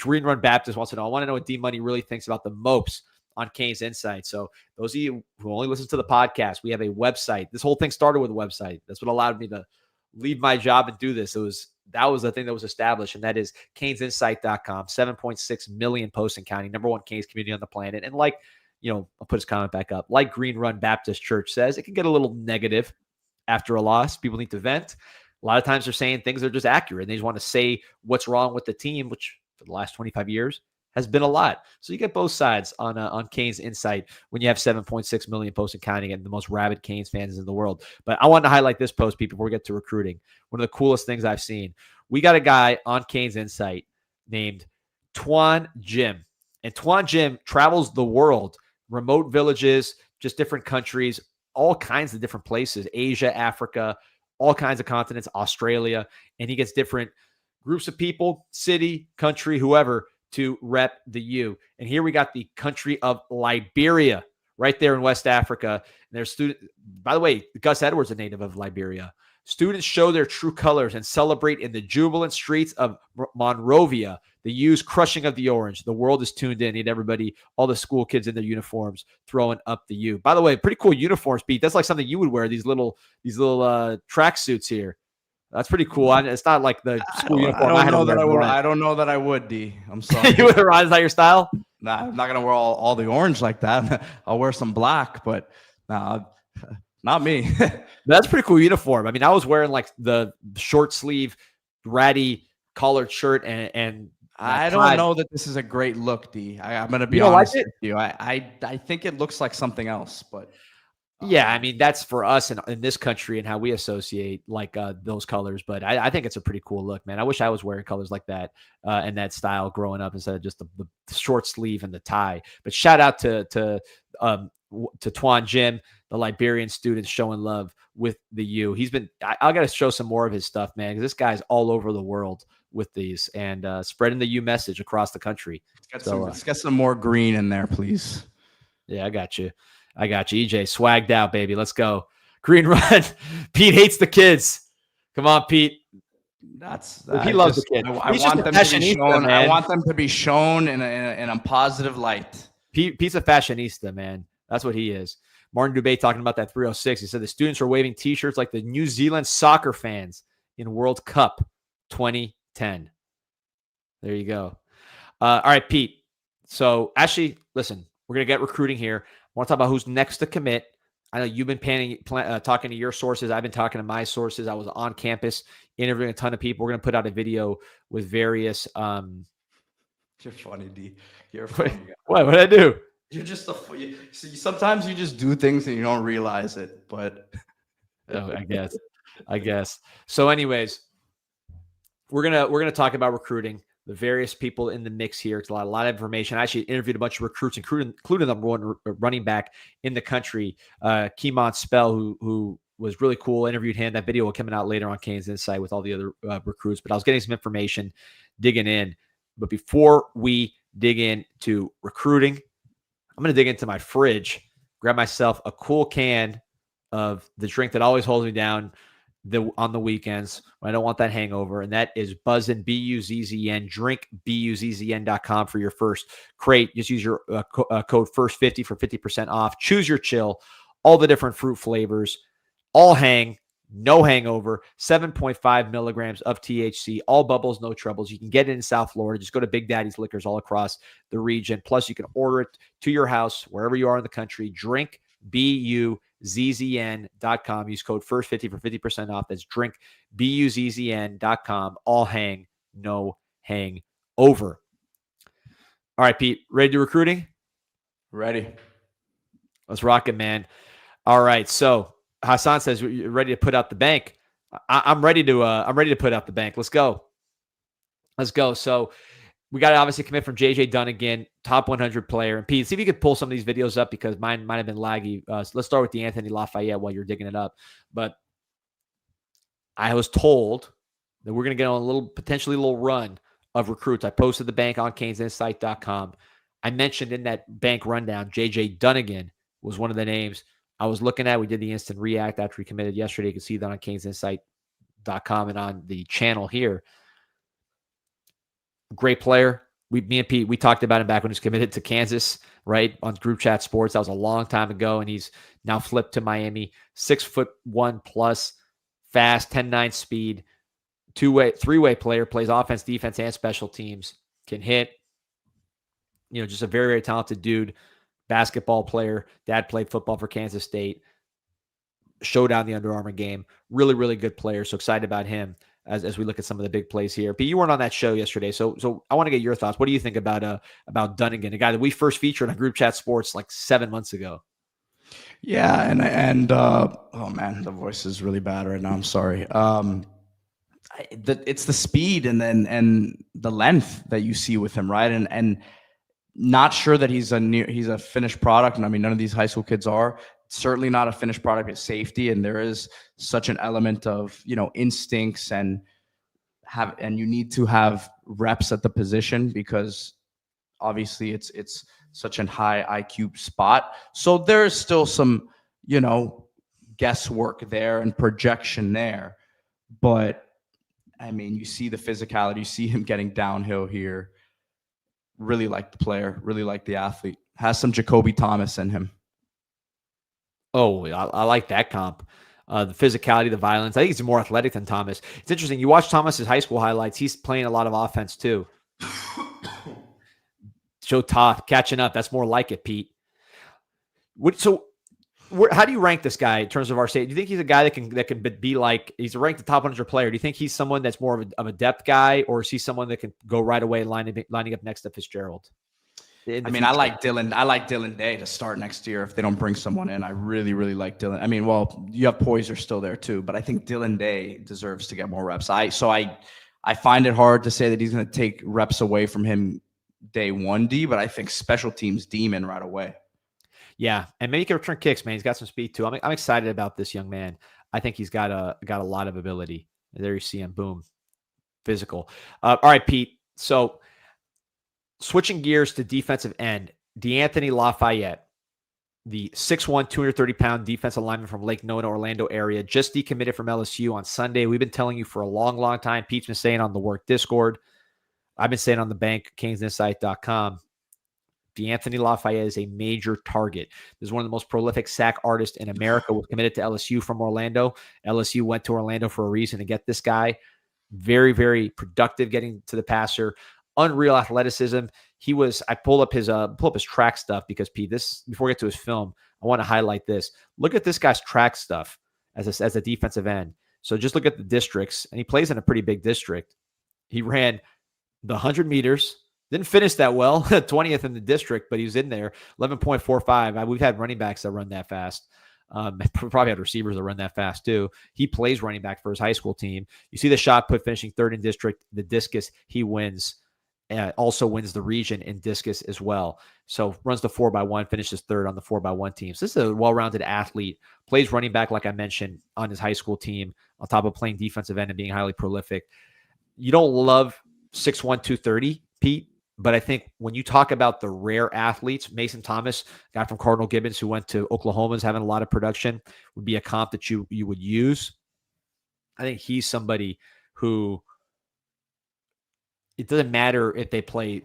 Read and Run Baptist wants to know. I want to know what D Money really thinks about the mopes on CanesInSight. So those of you who only listen to the podcast, we have a website. This whole thing started with a website. That's what allowed me to leave my job and do this. That was the thing that was established, and that is CanesInSight.com. 7.6 million posts and counting. #1 Canes community on the planet. And I'll put his comment back up. Like Green Run Baptist Church says, it can get a little negative after a loss. People need to vent. A lot of times they're saying things that are just accurate. And they just want to say what's wrong with the team, which for the last 25 years has been a lot. So you get both sides on CanesInSight when you have 7.6 million posts and counting and the most rabid Canes fans in the world. But I wanted to highlight this post, Pete, before we get to recruiting. One of the coolest things I've seen. We got a guy on CanesInSight named Tuan Jim. And Tuan Jim travels the world, remote villages, just different countries, all kinds of different places, Asia, Africa, all kinds of continents, Australia. And he gets different groups of people, city, country, whoever, to rep the U. And here we got the country of Liberia right there in West Africa. And there's students, by the way, Gus Edwards, a native of Liberia. Students show their true colors and celebrate in the jubilant streets of Monrovia, the U's crushing of the orange. The world is tuned in. Need everybody, all the school kids in their uniforms throwing up the U. By the way, pretty cool uniforms, Pete. That's like something you would wear, these little track suits here. That's pretty cool. It's not like the school uniform. I don't know that I would, D. I'm sorry. You would ride, is that your style? Nah, I'm not gonna wear all the orange like that. I'll wear some black, but nah, not me. That's a pretty cool uniform. I mean, I was wearing like the short sleeve, ratty collared shirt, and I don't know that this is a great look, D. I'm gonna be honest with you. I think it looks like something else, but. Yeah, I mean, that's for us in this country and how we associate like those colors. But I think it's a pretty cool look, man. I wish I was wearing colors like that and that style growing up instead of just the short sleeve and the tie. But shout out to Tuan Jim, the Liberian student showing love with the U. He's been, I got to show some more of his stuff, man, because this guy's all over the world with these and spreading the U message across the country. Let's get some more green in there, please. Yeah, I got you. EJ, swagged out, baby. Let's go. Green run. Pete hates the kids. Come on, Pete. He loves the kids. I want them to be shown in a positive light. Pete's a fashionista, man. That's what he is. Martin Dubé talking about that 306. He said the students are waving T-shirts like the New Zealand soccer fans in World Cup 2010. There you go. All right, Pete. So actually, listen, we're going to get recruiting here. I want to talk about who's next to commit. I know you've been talking to your sources. I've been talking to my sources. I was on campus interviewing a ton of people. We're going to put out a video with various. You're funny, D. You're funny. What did I do? You're just sometimes you just do things and you don't realize it. But oh, I guess. So, anyways, we're gonna talk about recruiting. The various people in the mix here. It's a lot of information. I actually interviewed a bunch of recruits, including the number one running back in the country, Keemon Spell, who was really cool. Interviewed him. That video will coming out later on CanesInSight with all the other recruits. But I was getting some information, digging in. But before we dig into recruiting, I'm going to dig into my fridge, grab myself a cool can of the drink that always holds me down on the weekends when I don't want that hangover, and that is BUZZN, BUZZN. Drink BUZZN.com for your first crate. Just use your code FIRST50 for 50% off. Choose your chill, all the different fruit flavors, all hang, no hangover, 7.5 milligrams of THC, all bubbles, no troubles. You can get it in South Florida. Just go to Big Daddy's Liquors all across the region. Plus, you can order it to your house wherever you are in the country. Drink BUZZN.com. Use code FIRST50 for 50% off. That's drink BUZZN.com. All hang, no hang over. All right, Pete, ready to recruiting? Ready. Let's rock it, man. All right. So Hassan says you're ready to put out the bank. I'm ready to put out the bank. Let's go. So we got to obviously commit from JJ Dunigan, top 100 player. And Pete, see if you could pull some of these videos up because mine might have been laggy. So let's start with the Anthony Lafayette while you're digging it up. But I was told that we're going to get on a potentially little run of recruits. I posted the bank on CanesInSight.com. I mentioned in that bank rundown, JJ Dunigan was one of the names I was looking at. We did the instant react after he committed yesterday. You can see that on CanesInSight.com and on the channel here. Great player. Me and Pete, we talked about him back when he was committed to Kansas, right? On Group Chat Sports. That was a long time ago. And he's now flipped to Miami. 6'1" plus, fast, 10.9 speed, three-way player, plays offense, defense, and special teams, can hit. Just a very, very talented dude. Basketball player. Dad played football for Kansas State. showdown in the Under Armour game. Really, really good player. So excited about him as we look at some of the big plays here. But you weren't on that show yesterday, so I want to get your thoughts. What do you think about Dunigan, a guy that we first featured on Group Chat Sports like 7 months ago? Yeah, and oh man, the voice is really bad right now. I'm sorry. It's the speed and the length that you see with him, right? And not sure that he's a finished product. And I mean, none of these high school kids are. Certainly not a finished product at safety, and there is such an element of instincts and you need to have reps at the position because obviously it's such a high IQ spot. So there's still some guesswork there and projection there, but I mean, you see the physicality, you see him getting downhill here. Really like the player, really like the athlete. Has some Jacoby Thomas in him. Oh, I like that comp. The physicality, the violence. I think he's more athletic than Thomas. It's interesting. You watch Thomas's high school highlights. He's playing a lot of offense too. So tough, catching up. That's more like it, Pete. How do you rank this guy in terms of our state? Do you think he's a guy that can be like he's ranked the top 100 player? Do you think he's someone that's more of a depth guy, or is he someone that can go right away lining up next to Fitzgerald? I mean, I like Dylan. I like Dylan Day to start next year if they don't bring someone in. I really, really like Dylan. I mean, well, you have Poyser still there too, but I think Dylan Day deserves to get more reps. I find it hard to say that he's going to take reps away from him day 1D, but I think special teams demon right away. Yeah, and maybe he can return kicks, man. He's got some speed too. I'm excited about this young man. I think he's got a lot of ability. There you see him, boom, physical. All right, Pete. So switching gears to defensive end, DeAnthony Lafayette, the 6'1", 230-pound defensive lineman from Lake Nona, Orlando area, just decommitted from LSU on Sunday. We've been telling you for a long, long time. Pete's been saying on the work Discord. I've been saying on the bank, CanesInSight.com. DeAnthony Lafayette is a major target. This is one of the most prolific sack artists in America. Was committed to LSU from Orlando. LSU went to Orlando for a reason to get this guy. Very, very productive getting to the passer. Unreal athleticism. I pull up his track stuff because Pete, before we get to his film, I want to highlight this. Look at this guy's track stuff as a defensive end. So just look at the districts, and he plays in a pretty big district. He ran the 100 meters. Didn't finish that well, 20th in the district, but he was in there, 11.45. We've had running backs that run that fast. Probably had receivers that run that fast too. He plays running back for his high school team. You see the shot put finishing third in district. The discus, he wins. Also wins the region in discus as well. So runs the 4x1, finishes third on the 4x1 team. So this is a well-rounded athlete. Plays running back, like I mentioned, on his high school team, on top of playing defensive end and being highly prolific. You don't love 6'1", 230, Pete. But I think when you talk about the rare athletes, Mason Thomas, guy from Cardinal Gibbons who went to Oklahoma, is having a lot of production, would be a comp that you would use. I think he's somebody who, it doesn't matter if they play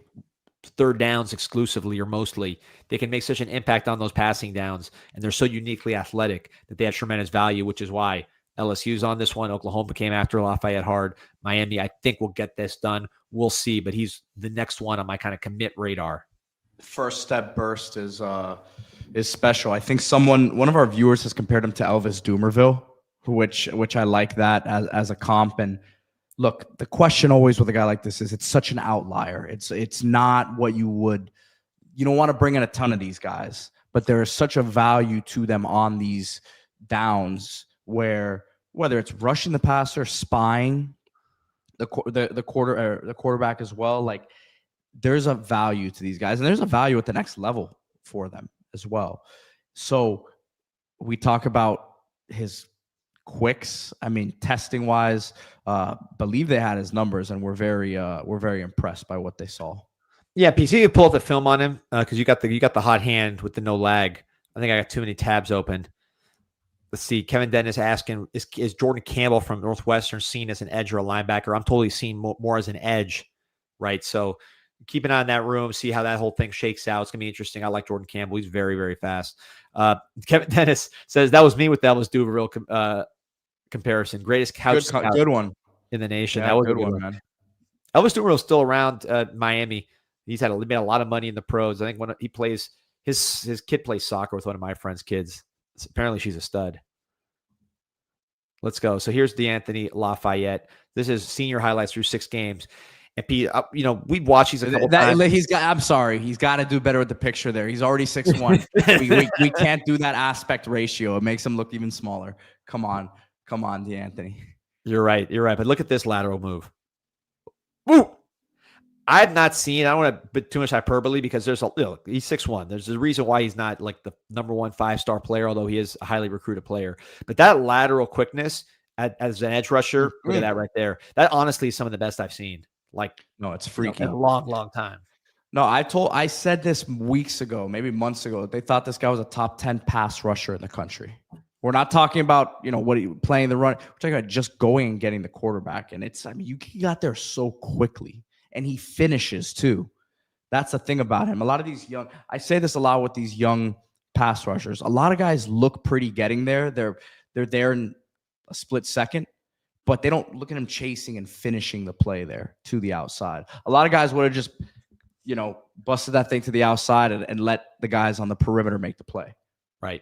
third downs exclusively or mostly, they can make such an impact on those passing downs, and they're so uniquely athletic that they have tremendous value, which is why LSU's on this one. Oklahoma came after Lafayette hard. Miami, I think, will get this done. We'll see, but he's the next one on my kind of commit radar. First step burst is special. I think one of our viewers has compared him to Elvis Dumervil, which I like that as a comp. And look, the question always with a guy like this is it's such an outlier. It's not what you don't want to bring in a ton of these guys, but there is such a value to them on these downs where whether it's rushing the passer, spying the quarterback as well, like there's a value to these guys, and there's a value at the next level for them as well. So we talk about his quicks. I mean, testing wise, believe they had his numbers, and we're very impressed by what they saw. Yeah, PC, you pull up the film on him because you got the hot hand with the no lag. I think I got too many tabs open. Let's see. Kevin Dennis asking, is Jordan Campbell from Northwestern seen as an edge or a linebacker? I'm totally seen more as an edge, right? So keep an eye on that room, see how that whole thing shakes out. It's going to be interesting. I like Jordan Campbell. He's very, very fast. Kevin Dennis says, that was me with the Elvis Dumervil comparison. Greatest couch scout good one in the nation. Yeah, that was a good one, man. Elvis Dumervil is still around Miami. He's made a lot of money in the pros. I think when he plays, his kid plays soccer with one of my friend's kids. Apparently she's a stud. Let's go. So here's DeAnthony Lafayette. This is senior highlights through 6 games. And Pete, we've watched these a couple times. I'm sorry. He's got to do better with the picture there. He's already 6'1". we can't do that aspect ratio. It makes him look even smaller. Come on, DeAnthony. You're right. But look at this lateral move. Woo! I have not seen, I don't want to put too much hyperbole because he's 6'1". There's a reason why he's not like the number 1 5-star player, although he is a highly recruited player. But that lateral quickness as an edge rusher, look at that right there. That honestly is some of the best I've seen. No, it's freaky. In a long time. No, I said this weeks ago, maybe months ago. They thought this guy was a top 10 pass rusher in the country. We're not talking about, playing the run. We're talking about just going and getting the quarterback. And he got there so quickly. And he finishes too. That's the thing about him. A lot of these I say this a lot with these young pass rushers. A lot of guys look pretty getting there. They're there in a split second, but they don't look at him chasing and finishing the play there to the outside. A lot of guys would have just, busted that thing to the outside and let the guys on the perimeter make the play. Right.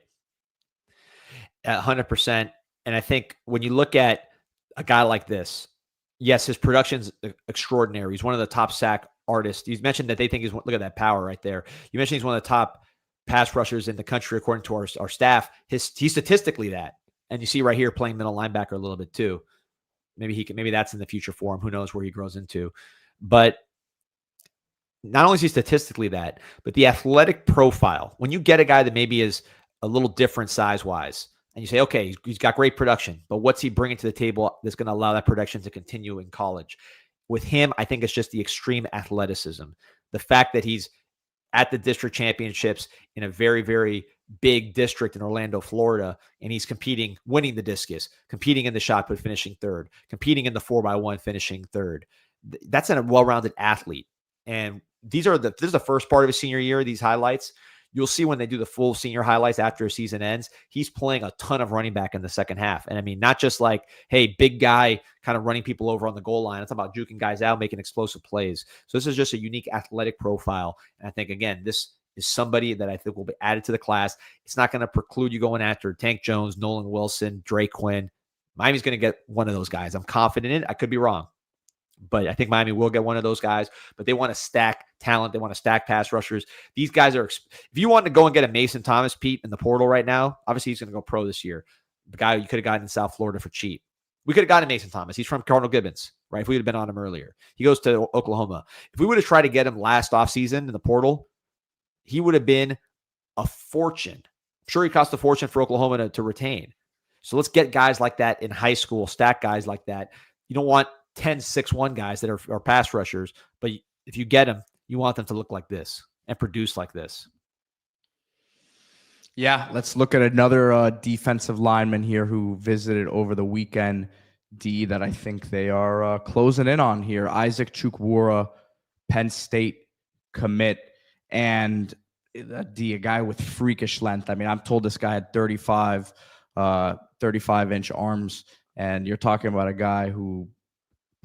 100%. And I think when you look at a guy like this, yes, his production's extraordinary. He's one of the top sack artists. You mentioned that they think look at that power right there. You mentioned he's one of the top pass rushers in the country, according to our staff. He's statistically that. And you see right here playing middle linebacker a little bit too. Maybe that's in the future for him. Who knows where he grows into. But not only is he statistically that, but the athletic profile. When you get a guy that maybe is a little different size-wise, and you say, okay, he's got great production, but what's he bringing to the table that's going to allow that production to continue in college? With him, I think it's just the extreme athleticism. The fact that he's at the district championships in a very, very big district in Orlando, Florida, and he's competing, winning the discus, competing in the shot put, finishing third, competing in the 4x1, finishing third. That's a well-rounded athlete. And this is the first part of his senior year, these highlights. You'll see when they do the full senior highlights after a season ends, he's playing a ton of running back in the second half. And I mean, not just like, hey, big guy kind of running people over on the goal line. It's about juking guys out, making explosive plays. So this is just a unique athletic profile. And I think, again, this is somebody that I think will be added to the class. It's not going to preclude you going after Tank Jones, Nolan Wilson, Drake Quinn. Miami's going to get one of those guys. I'm confident in it. I could be wrong. But I think Miami will get one of those guys. But they want to stack talent. They want to stack pass rushers. These guys are – if you want to go and get a Mason Thomas, Pete, in the portal right now, obviously he's going to go pro this year. The guy you could have gotten in South Florida for cheap. We could have gotten Mason Thomas. He's from Cardinal Gibbons, right? If we would have been on him earlier. He goes to Oklahoma. If we would have tried to get him last offseason in the portal, he would have been a fortune. I'm sure he cost a fortune for Oklahoma to retain. So let's get guys like that in high school, stack guys like that. You don't want 10-6-1 guys that are pass rushers, but if you get them, you want them to look like this and produce like this. Yeah, let's look at another defensive lineman here who visited over the weekend, D, that I think they are closing in on here. Isaac Chukwura, Penn State commit, and D, a guy with freakish length. I mean, I'm told this guy had 35-inch arms, and you're talking about a guy who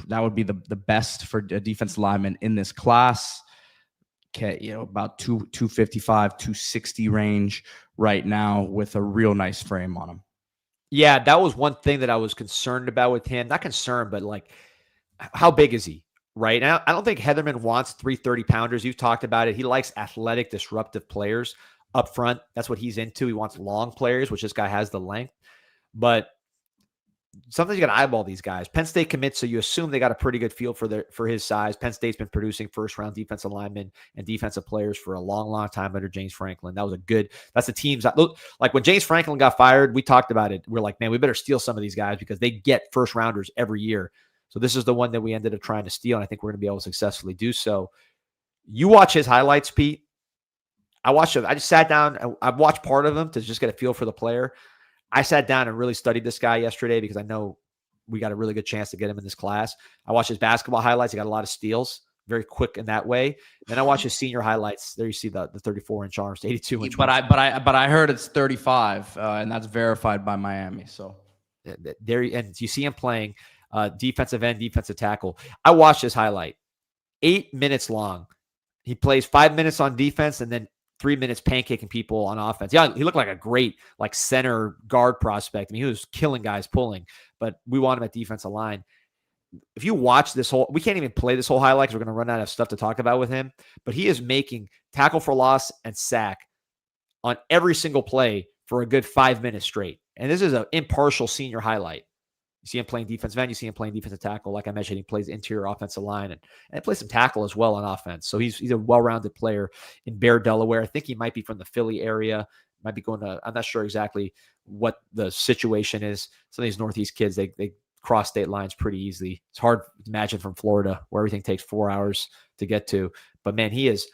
that would be the best for a defensive lineman in this class. About 255, 260 range right now with a real nice frame on him. Yeah, that was one thing that I was concerned about with him. Not concerned, but like, how big is he? Right now, I don't think Heatherman wants 330-pounders. You've talked about it. He likes athletic, disruptive players up front. That's what he's into. He wants long players, which this guy has the length. But sometimes you got to eyeball these guys. Penn State commits, so you assume they got a pretty good feel for his size. Penn State's been producing first-round defensive linemen and defensive players for a long, long time under James Franklin. That's the teams that look like when James Franklin got fired, we talked about it. We're like, man, we better steal some of these guys because they get first-rounders every year. So this is the one that we ended up trying to steal, and I think we're going to be able to successfully do so. You watch his highlights, Pete. I just sat down. I watched part of them to just get a feel for the player. I sat down and really studied this guy yesterday because I know we got a really good chance to get him in this class. I watched his basketball highlights. He got a lot of steals, very quick in that way. Then I watched his senior highlights. There you see the 34-inch arms, 82-inch. But I heard it's 35, and that's verified by Miami. So there, and you see him playing defensive end, defensive tackle. I watched his highlight, 8 minutes long. He plays 5 minutes on defense and then 3 minutes pancaking people on offense. Yeah, he looked like a great like center guard prospect. I mean, he was killing guys pulling, but we want him at defensive line. If you watch this whole, we can't even play this whole highlight because we're going to run out of stuff to talk about with him, but he is making tackle for loss and sack on every single play for a good 5 minutes straight. And this is an impartial senior highlight. You see him playing defensive end. You see him playing defensive tackle. Like I mentioned, he plays interior offensive line and plays some tackle as well on offense. So he's a well-rounded player in Bear, Delaware. I think he might be from the Philly area. Might be going to, I'm not sure exactly what the situation is. Some of these Northeast kids, they cross state lines pretty easily. It's hard to imagine from Florida where everything takes 4 hours to get to. But man, he is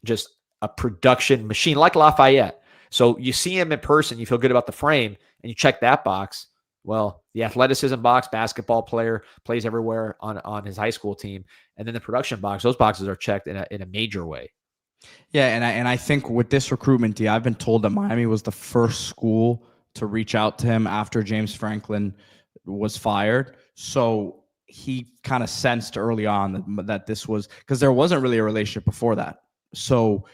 just a production machine like Lafayette. So you see him in person, you feel good about the frame, and you check that box. Well, the athleticism box, basketball player, plays everywhere on his high school team. And then the production box, those boxes are checked in a major way. Yeah, and I think with this recruitment, I've been told that Miami was the first school to reach out to him after James Franklin was fired. So he kind of sensed early on that this was, because there wasn't really a relationship before that. So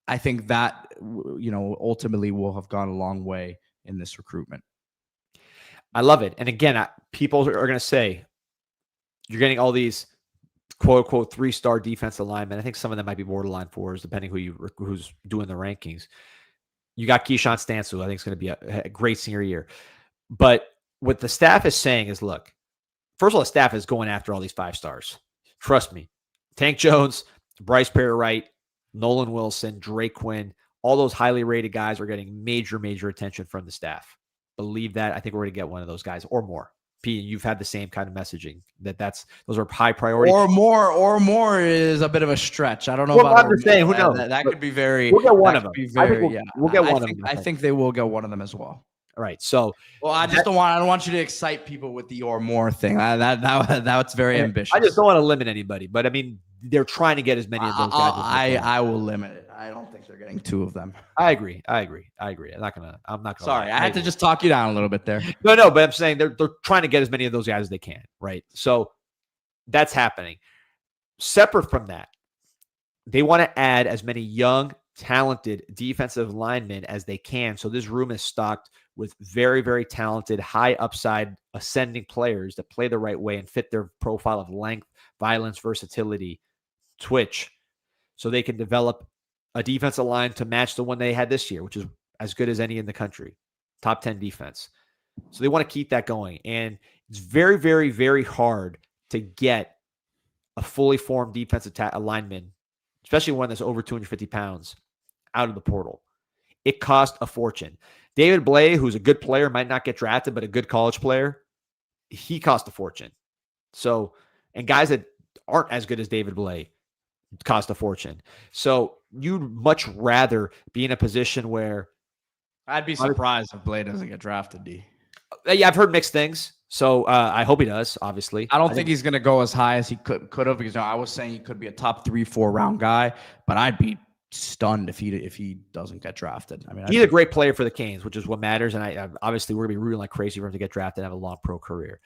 I think that, ultimately will have gone a long way in this recruitment. I love it. And again, people are going to say, you're getting all these quote unquote 3-star defensive linemen. I think some of them might be borderline 4s, depending who's doing the rankings. You got Keyshawn Stansel. I think it's going to be a great senior year. But what the staff is saying is, look, first of all, the staff is going after all these 5 stars. Trust me. Tank Jones, Bryce Perry-Wright, Nolan Wilson, Drake Quinn, all those highly rated guys are getting major, major attention from the staff. Believe that. I think we're going to get one of those guys or more. P, you've had the same kind of messaging those are high priority. Or more is a bit of a stretch. I don't know about. I'm just saying, who knows? That could be very. We'll get one of them. We'll get one of them. I think they will get one of them as well. All right. So, I don't want you to excite people with the or more thing. That's very ambitious. I just don't want to limit anybody, but I mean, they're trying to get as many of those guys. I will limit it. I don't think they're getting 2 of them. I agree. I'm not gonna. Sorry, I had to just talk you down a little bit there. No, but I'm saying they're trying to get as many of those guys as they can, right? So that's happening. Separate from that, they want to add as many young, talented defensive linemen as they can. So this room is stocked with very, very talented, high upside, ascending players that play the right way and fit their profile of length, violence, versatility, twitch, so they can develop a defensive line to match the one they had this year, which is as good as any in the country, top 10 defense. So they want to keep that going. And it's very, very, very hard to get a fully formed defensive lineman, especially one that's over 250 pounds, out of the portal. It cost a fortune. David Blay, who's a good player, might not get drafted, but a good college player, he cost a fortune. So, and guys that aren't as good as David Blay cost a fortune. So you'd much rather be in a position where I'd be surprised if Blay doesn't get drafted, D. Yeah, I've heard mixed things. So I hope he does, obviously. I don't think he's going to go as high as he could have, because I was saying he could be a top 3-4 round guy, but I'd be stunned if he doesn't get drafted. I mean, he's a great player for the Canes, which is what matters. And I obviously we're going to be rooting like crazy for him to get drafted and have a long pro career.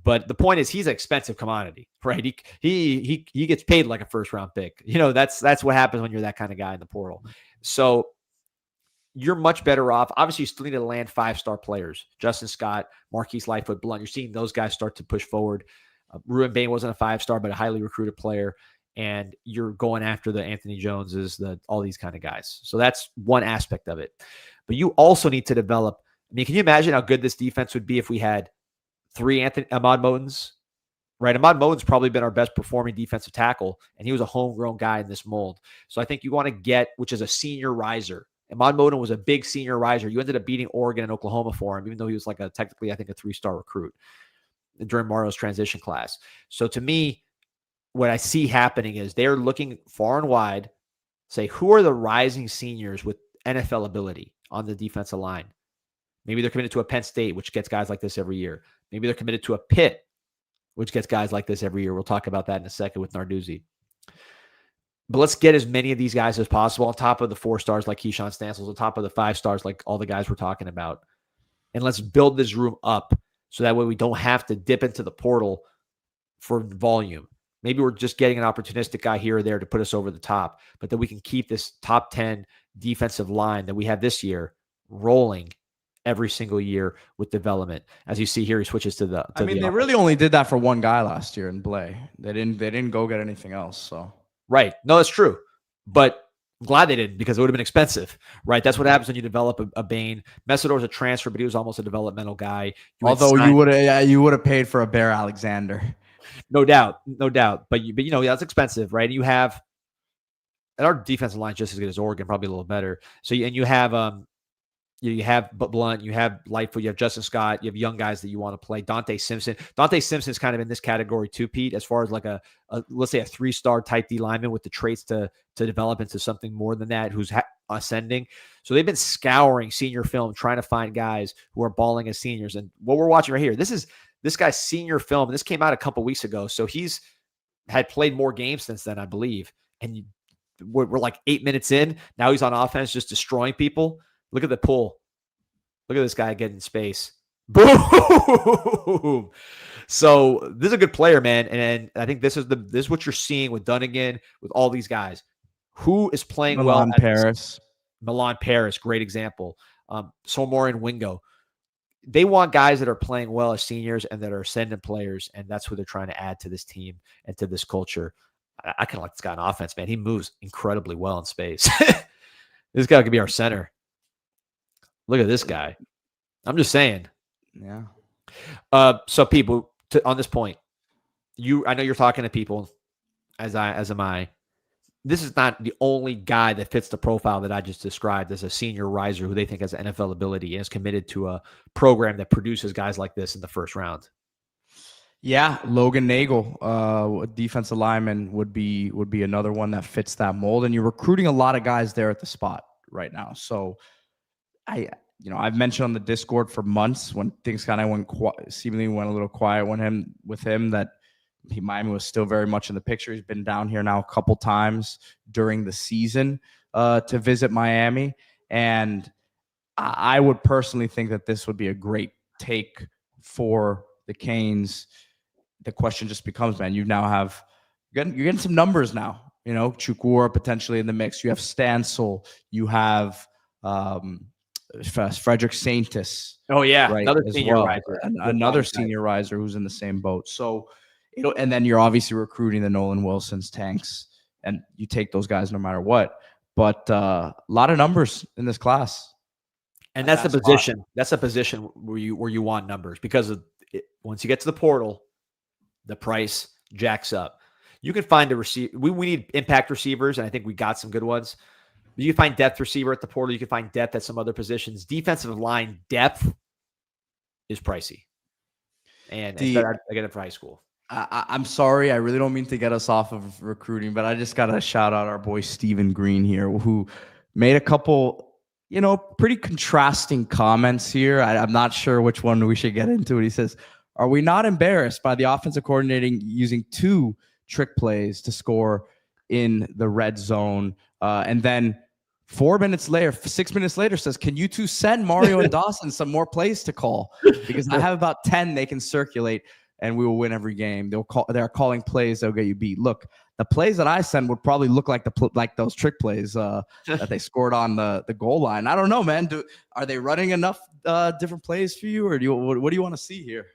But the point is, he's an expensive commodity, right? He gets paid like a first round pick. That's what happens when you're that kind of guy in the portal. So you're much better off. Obviously, you still need to land 5-star players. Justin Scott, Marquise Lightfoot Blunt. You're seeing those guys start to push forward. Ruben Bain wasn't a 5-star, but a highly recruited player. And you're going after the Anthony Joneses, all these kind of guys. So that's one aspect of it. But you also need to develop. I mean, can you imagine how good this defense would be if we had 3 Ahmad Modens, right? Ahmad Moden's probably been our best performing defensive tackle, and he was a homegrown guy in this mold. So I think you want to get, which is a senior riser. Ahmad Moden was a big senior riser. You ended up beating Oregon and Oklahoma for him, even though he was technically, I think, a 3-star recruit during Mario's transition class. So to me, what I see happening is they're looking far and wide, say, who are the rising seniors with NFL ability on the defensive line? Maybe they're committed to a Penn State, which gets guys like this every year. Maybe they're committed to a Pitt, which gets guys like this every year. We'll talk about that in a second with Narduzzi. But let's get as many of these guys as possible on top of the 4 stars like Keyshawn Stansel, on top of the 5 stars like all the guys we're talking about. And let's build this room up so that way we don't have to dip into the portal for volume. Maybe we're just getting an opportunistic guy here or there to put us over the top, but that we can keep this top 10 defensive line that we have this year rolling every single year with development. As you see here, he switches to the. They really only did that for one guy last year in Blay. They didn't go get anything else. So right, no, that's true, but I'm glad they didn't because it would have been expensive, right? That's what happens when you develop a Bane. Messidor's a transfer, but he was almost a developmental guy. Although you would have paid for a Bear Alexander. No doubt. But that's expensive, right? You have, and our defensive line just as good as Oregon, probably a little better. So you have Blunt, you have Lightfoot, you have Justin Scott, you have young guys that you want to play. Dante Simpson is kind of in this category too, Pete, as far as like a let's say a 3-star type D lineman with the traits to develop into something more than that, who's ascending. So they've been scouring senior film, trying to find guys who are balling as seniors. And what we're watching right here, this guy's senior film, and this came out a couple weeks ago. So he's had played more games since then, I believe. And we're like 8 minutes in. Now he's on offense, just destroying people. Look at the pull. Look at this guy getting space. Boom. So this is a good player, man. And I think this is what you're seeing with Dunigan, with all these guys. Who is playing Milan Paris. Milan Paris, great example. Somoran Wingo. They want guys that are playing well as seniors and that are ascendant players, and that's who they're trying to add to this team and to this culture. I kind of like this guy on offense, man. He moves incredibly well in space. This guy could be our center. Look at this guy. I'm just saying. Yeah. So people, on this point, I know you're talking to people, as am I. This is not the only guy that fits the profile that I just described as a senior riser who they think has NFL ability and is committed to a program that produces guys like this in the first round. Yeah, Logan Nagel, defensive lineman, would be another one that fits that mold. And you're recruiting a lot of guys there at the spot right now. So I've mentioned on the Discord for months when things kind of seemingly went a little quiet with him that Miami was still very much in the picture. He's been down here now a couple times during the season to visit Miami. And I would personally think that this would be a great take for the Canes. The question just becomes, man, you're getting some numbers now. Chukwu potentially in the mix. You have Stansel. You have Frederick Saintis. Oh yeah, right, another senior riser. Another senior riser who's in the same boat. So, and then you're obviously recruiting the Nolan Wilsons, Tanks, and you take those guys no matter what. But a lot of numbers in this class, and that's the position. Spot. That's a position where you want numbers because once you get to the portal, the price jacks up. You can find a receiver. We need impact receivers, and I think we got some good ones. You can find depth receiver at the portal. You can find depth at some other positions. Defensive line depth is pricey, and I get it for high school. I'm sorry. I really don't mean to get us off of recruiting, but I just got to shout out our boy Stephen Green here, who made a couple, pretty contrasting comments here. I'm not sure which one we should get into it. He says, "Are we not embarrassed by the offensive coordinator using 2 trick plays to score in the red zone?" And then 6 minutes later says, "Can you 2 send Mario and Dawson some more plays to call? Because I have about 10 they can circulate and we will win every game. They're calling plays that'll get you beat." Look, the plays that I send would probably look like those trick plays that they scored on the goal line. I don't know, man. Are they running enough different plays for you, or what do you want to see here?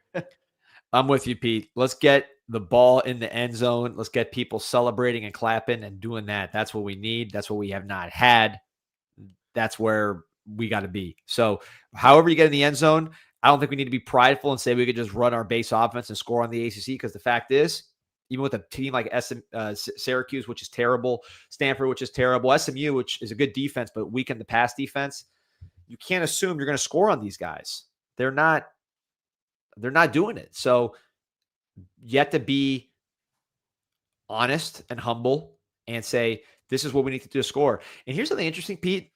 I'm with you, Pete. Let's get the ball in the end zone. Let's get people celebrating and clapping and doing that. That's what we need. That's what we have not had. That's where we got to be. So however you get in the end zone, I don't think we need to be prideful and say we could just run our base offense and score on the ACC, because the fact is, even with a team like Syracuse, which is terrible, Stanford, which is terrible, SMU, which is a good defense but weak in the pass defense, you can't assume you're going to score on these guys. They're not doing it. So you have to be honest and humble and say, this is what we need to do to score. And here's something interesting, Pete.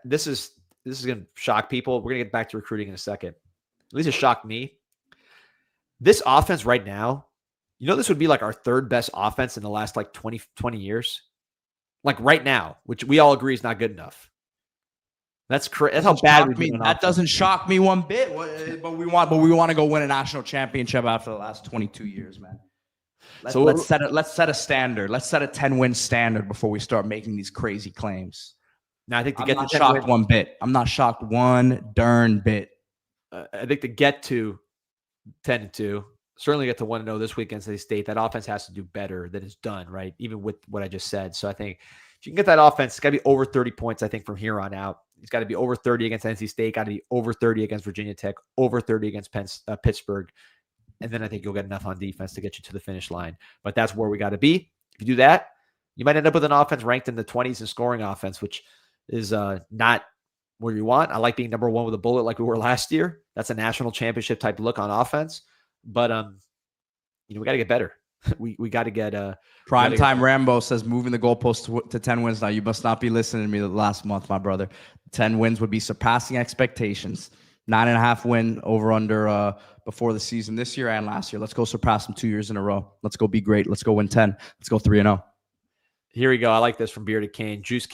This is going to shock people. We're going to get back to recruiting in a second. At least it shocked me. This offense right now, this would be like our 3rd best offense in the last 20 years. Like right now, which we all agree is not good enough. That's crazy. That's how bad we That doesn't shock me one bit. But we want to go win a national championship after the last 22 years, man. Let's set a standard. Let's set a 10-win standard before we start making these crazy claims. Now, I think I'm not shocked one bit. I'm not shocked one darn bit. I think to get to 10-2, certainly get to 1-0 this week against the State, that offense has to do better than it's done, right? Even with what I just said. So I think if you can get that offense, it's got to be over 30 points, I think, from here on out. It's got to be over 30 against NC State, got to be over 30 against Virginia Tech, over 30 against Pittsburgh. And then I think you'll get enough on defense to get you to the finish line. But that's where we got to be. If you do that, you might end up with an offense ranked in the 20s in scoring offense, which is not where you want. I like being number one with a bullet like we were last year. That's a national championship type look on offense. But, we got to get better. we got to get Primetime Rambo says moving the goalpost to 10 wins now. You must not be listening to me last month, my brother. 10 wins would be surpassing expectations. 9.5 win over under before the season this year and last year. Let's go surpass them 2 years in a row. Let's go be great. Let's go win 10. Let's go 3-0. Here we go. I like this from Bearded Kane. Juice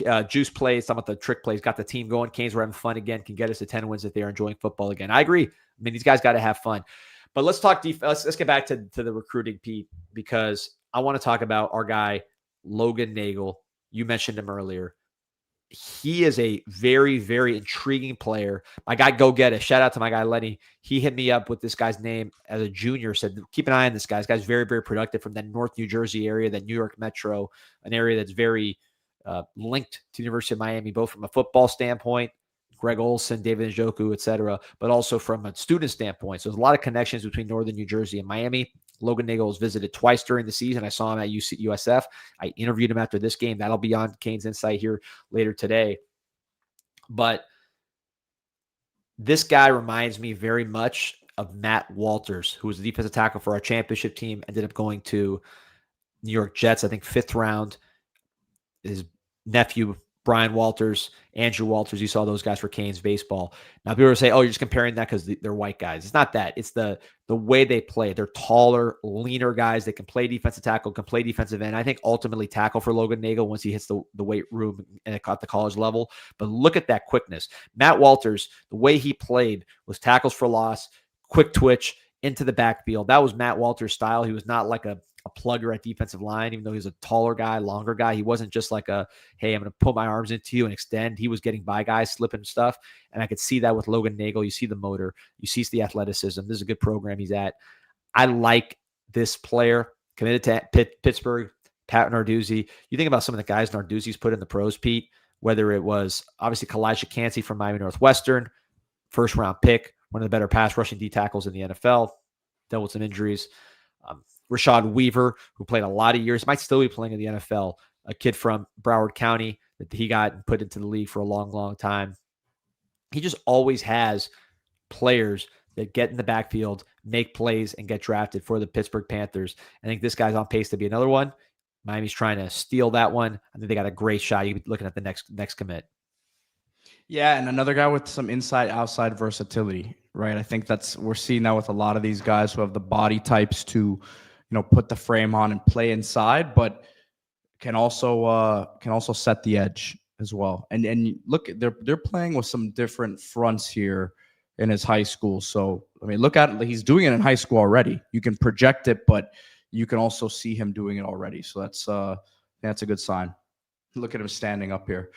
plays. Talking about the trick plays. Got the team going. Canes were having fun again. Can get us to 10 wins if they're enjoying football again. I agree. I mean, these guys got to have fun. But let's talk defense. Let's get back to the recruiting, Pete, because I want to talk about our guy, Logan Nagel. You mentioned him earlier. He is a very, very intriguing player. My guy, Go Get It. Shout out to my guy, Lenny. He hit me up with this guy's name as a junior, said, keep an eye on this guy. This guy's very, very productive from that North New Jersey area, that New York Metro, an area that's very linked to the University of Miami, both from a football standpoint, Greg Olson, David Njoku, et cetera, but also from a student standpoint. So there's a lot of connections between Northern New Jersey and Miami. Logan Nagel was visited twice during the season. I saw him at USF. I interviewed him after this game. That'll be on CanesInSight here later today. But this guy reminds me very much of Matt Walters, who was the defensive tackle for our championship team, ended up going to New York Jets, I think 5th round. His nephew, Brian Walters, Andrew Walters, you saw those guys for Canes baseball. Now, people will say, oh, you're just comparing that because they're white guys. It's not that. It's the way they play. They're taller, leaner guys. They can play defensive tackle, can play defensive end. I think ultimately tackle for Logan Nagel once he hits the weight room and at the college level. But look at that quickness. Matt Walters, the way he played was tackles for loss, quick twitch into the backfield. That was Matt Walters' style. He was not like a plugger at defensive line, even though he's a taller guy, longer guy. He wasn't just like hey, I'm going to put my arms into you and extend. He was getting by guys, slipping stuff. And I could see that with Logan Nagel. You see the motor, you see the athleticism. This is a good program he's at. I like this player, committed to Pittsburgh, Pat Narduzzi. You think about some of the guys Narduzzi's put in the pros, Pete, whether it was obviously Kalijah Cansey from Miami Northwestern, 1st round pick, one of the better pass rushing D tackles in the NFL, dealt with some injuries. Rashad Weaver, who played a lot of years, might still be playing in the NFL, a kid from Broward County that he got and put into the league for a long, long time. He just always has players that get in the backfield, make plays, and get drafted for the Pittsburgh Panthers. I think this guy's on pace to be another one. Miami's trying to steal that one. I think they got a great shot. You'll be looking at the next commit. Yeah, and another guy with some inside-outside versatility, right? I think we're seeing that with a lot of these guys who have the body types to put the frame on and play inside, but can also set the edge as well. And look, they're playing with some different fronts here in his high school. So I mean, he's doing it in high school already. You can project it, but you can also see him doing it already. So that's a good sign. Look at him standing up here.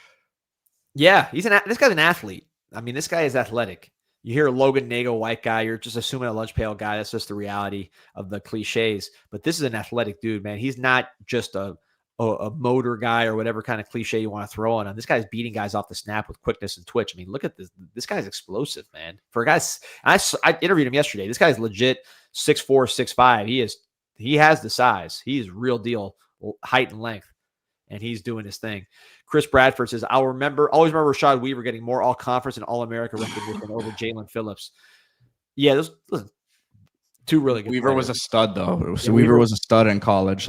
Yeah, this guy's an athlete. I mean, this guy is athletic. You hear Logan Nagel, white guy, you're just assuming a lunch pail guy. That's just the reality of the cliches. But this is an athletic dude, man. He's not just a motor guy or whatever kind of cliche you want to throw on him. This guy's beating guys off the snap with quickness and twitch. I mean, look at this. This guy's explosive, man. For a guy, I interviewed him yesterday. This guy's legit 6'4", 6'5". He has the size. He is real deal height and length, and he's doing his thing. Chris Bradford says, always remember Rashad Weaver getting more all-conference and all-America recognition over Jalen Phillips. Yeah, those two really good Weaver players. Was a stud, though. Weaver was a stud in college.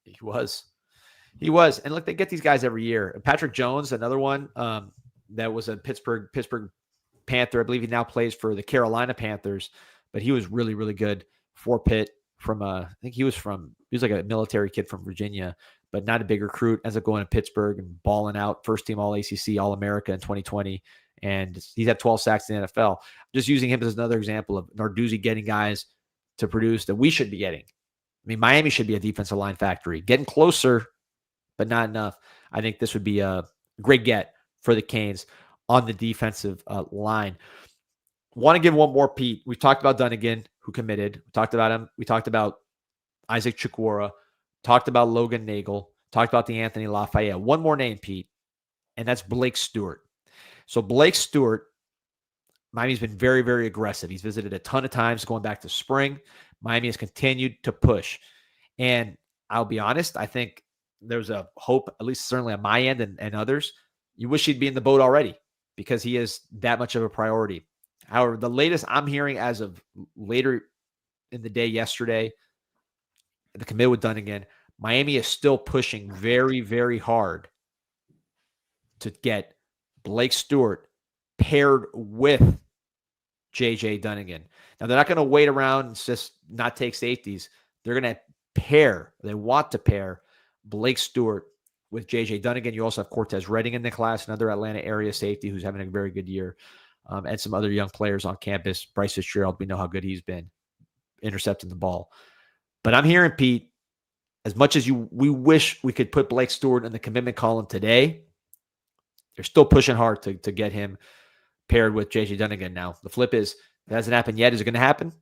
He was. And look, they get these guys every year. Patrick Jones, another one that was a Pittsburgh Panther. I believe he now plays for the Carolina Panthers, but he was really, really good for Pitt from I think he was like a military kid from Virginia, but not a big recruit. Ends up going to Pittsburgh and balling out, first team All-ACC, All-America in 2020. And he's had 12 sacks in the NFL. Just using him as another example of Narduzzi getting guys to produce that we should be getting. mean, Miami should be a defensive line factory. Getting closer, but not enough. I think this would be a great get for the Canes on the defensive line. Want to give one more, Pete. We've talked about Dunigan, who committed. We talked about him. We talked about Isaac Chikwara. Talked about Logan Nagel. Talked about the Anthony Lafayette. One more name, Pete, and that's Blake Stewart. So Blake Stewart, Miami's been very, very aggressive. He's visited a ton of times going back to spring. Miami has continued to push. And I'll be honest, I think there's a hope, at least certainly on my end and others, you wish he'd be in the boat already because he is that much of a priority. However, the latest I'm hearing as of later in the day yesterday, the commit with Dunigan, Miami is still pushing very, very hard to get Blake Stewart paired with JJ Dunigan. Now, they're not going to wait around and just not take safeties. They're going to pair. They want to pair Blake Stewart with JJ Dunigan. You also have Cortez Redding in the class, another Atlanta area safety who's having a very good year, and some other young players on campus. Bryce Fitzgerald, we know how good he's been intercepting the ball. But I'm hearing, Pete, as much as we wish we could put Blake Stewart in the commitment column today, they're still pushing hard to get him paired with JJ Dunigan. Now, the flip is, it hasn't happened yet. Is it going to happen?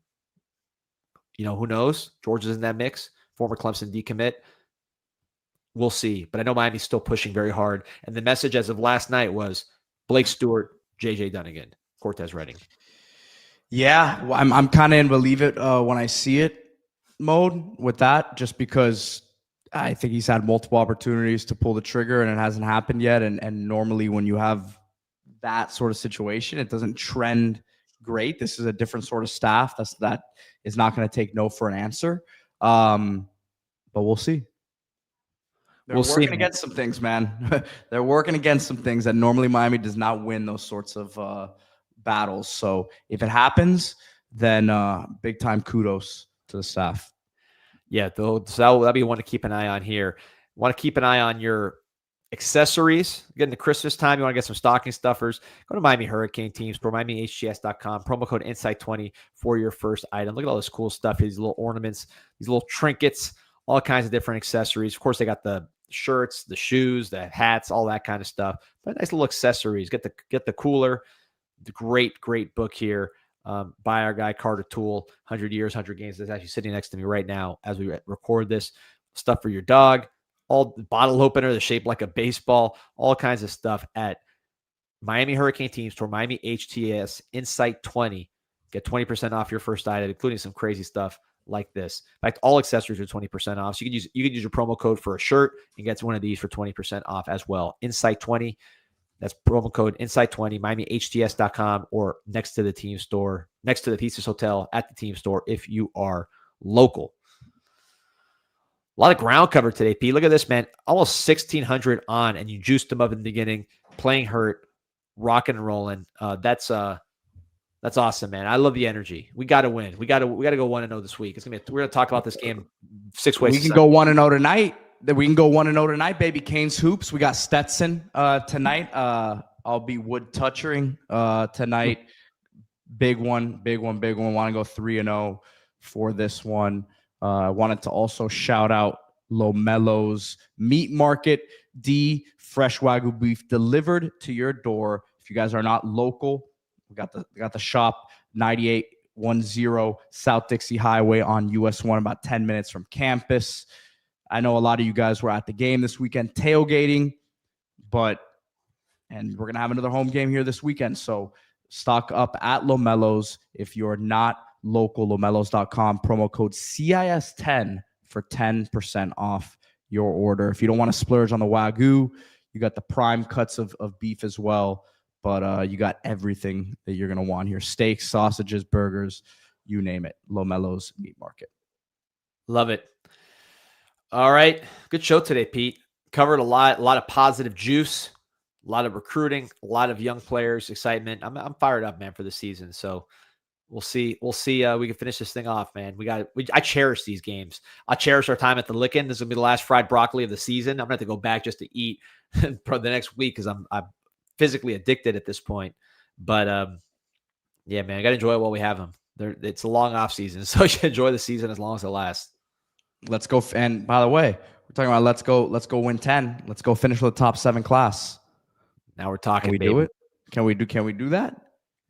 Who knows? Georgia's in that mix. Former Clemson decommit. We'll see. But I know Miami's still pushing very hard. And the message as of last night was Blake Stewart, JJ Dunigan, Cortez Redding. Yeah, I'm kind of in believe it when I see it mode with that, just because I think he's had multiple opportunities to pull the trigger and it hasn't happened yet. And normally when you have that sort of situation, it doesn't trend great. This is a different sort of staff that is not going to take no for an answer. But we'll see. They're working against some things, man. They're working against some things that normally Miami does not win those sorts of battles. So if it happens, then big time kudos to the staff. Yeah, so that'll be one to keep an eye on here. Want to keep an eye on your accessories. Getting to Christmas time, you want to get some stocking stuffers, go to Miami Hurricane Team Store, MiamiHTS.com, promo code INSIGHT20 for your first item. Look at all this cool stuff, these little ornaments, these little trinkets, all kinds of different accessories. Of course, they got the shirts, the shoes, the hats, all that kind of stuff. But nice little accessories. Get the cooler. The great book here by our guy Carter Toole, 100 Years, 100 Games. That's actually sitting next to me right now as we record this. Stuff for your dog, all the bottle opener that's shaped like a baseball, all kinds of stuff at Miami Hurricane Team Store, Miami HTS Insight 20. Get 20% off your first item, including some crazy stuff like this. In fact, all accessories are 20% off. So you can use your promo code for a shirt and get one of these for 20% off as well. Insight 20. That's promo code Insight20, MiamiHTS.com, or next to the team store, next to the Pieces Hotel at the team store if you are local. A lot of ground covered today, Pete. Look at this, man. Almost 1,600 on, and you juiced them up in the beginning, playing hurt, rocking and rolling. That's awesome, man. I love the energy. We got to win. We got to go 1-0 this week. We're going to talk about this game 6 ways. We can go 1-0 tonight. We can go 1-0 tonight, baby. Canes Hoops. We got Stetson tonight. I'll be wood touching tonight. Big one. Want to go 3-0 for this one. I wanted to also shout out Lomelo's Meat Market. Fresh Wagyu beef delivered to your door. If you guys are not local, we got the shop 9810 South Dixie Highway on US 1, about 10 minutes from campus. I know a lot of you guys were at the game this weekend tailgating, and we're going to have another home game here this weekend. So stock up at Lomelo's. If you're not local, lomelos.com, promo code CIS10 for 10% off your order. If you don't want to splurge on the Wagyu, you got the prime cuts of beef as well, but you got everything that you're going to want here. Steaks, sausages, burgers, you name it. Lomelo's Meat Market. Love it. All right. Good show today, Pete. Covered a lot of positive juice, a lot of recruiting, a lot of young players, excitement. I'm fired up, man, for the season. So we'll see. We can finish this thing off, man. I cherish these games. I cherish our time at the Lickin'. This will be the last fried broccoli of the season. I'm going to have to go back just to eat for the next week because I'm physically addicted at this point. But yeah, man, I got to enjoy it while we have them. It's a long off season, so you should enjoy the season as long as it lasts. Let's go. And by the way, we're talking about let's go win 10. Let's go finish with the top 7 class. Now we're talking. Can we do it? Can we do that?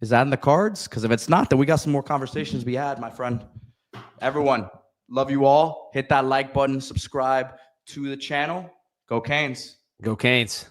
Is that in the cards? Because if it's not, then we got some more conversations to be had, my friend. Everyone, love you all. Hit that like button, subscribe to the channel. Go Canes. Go Canes.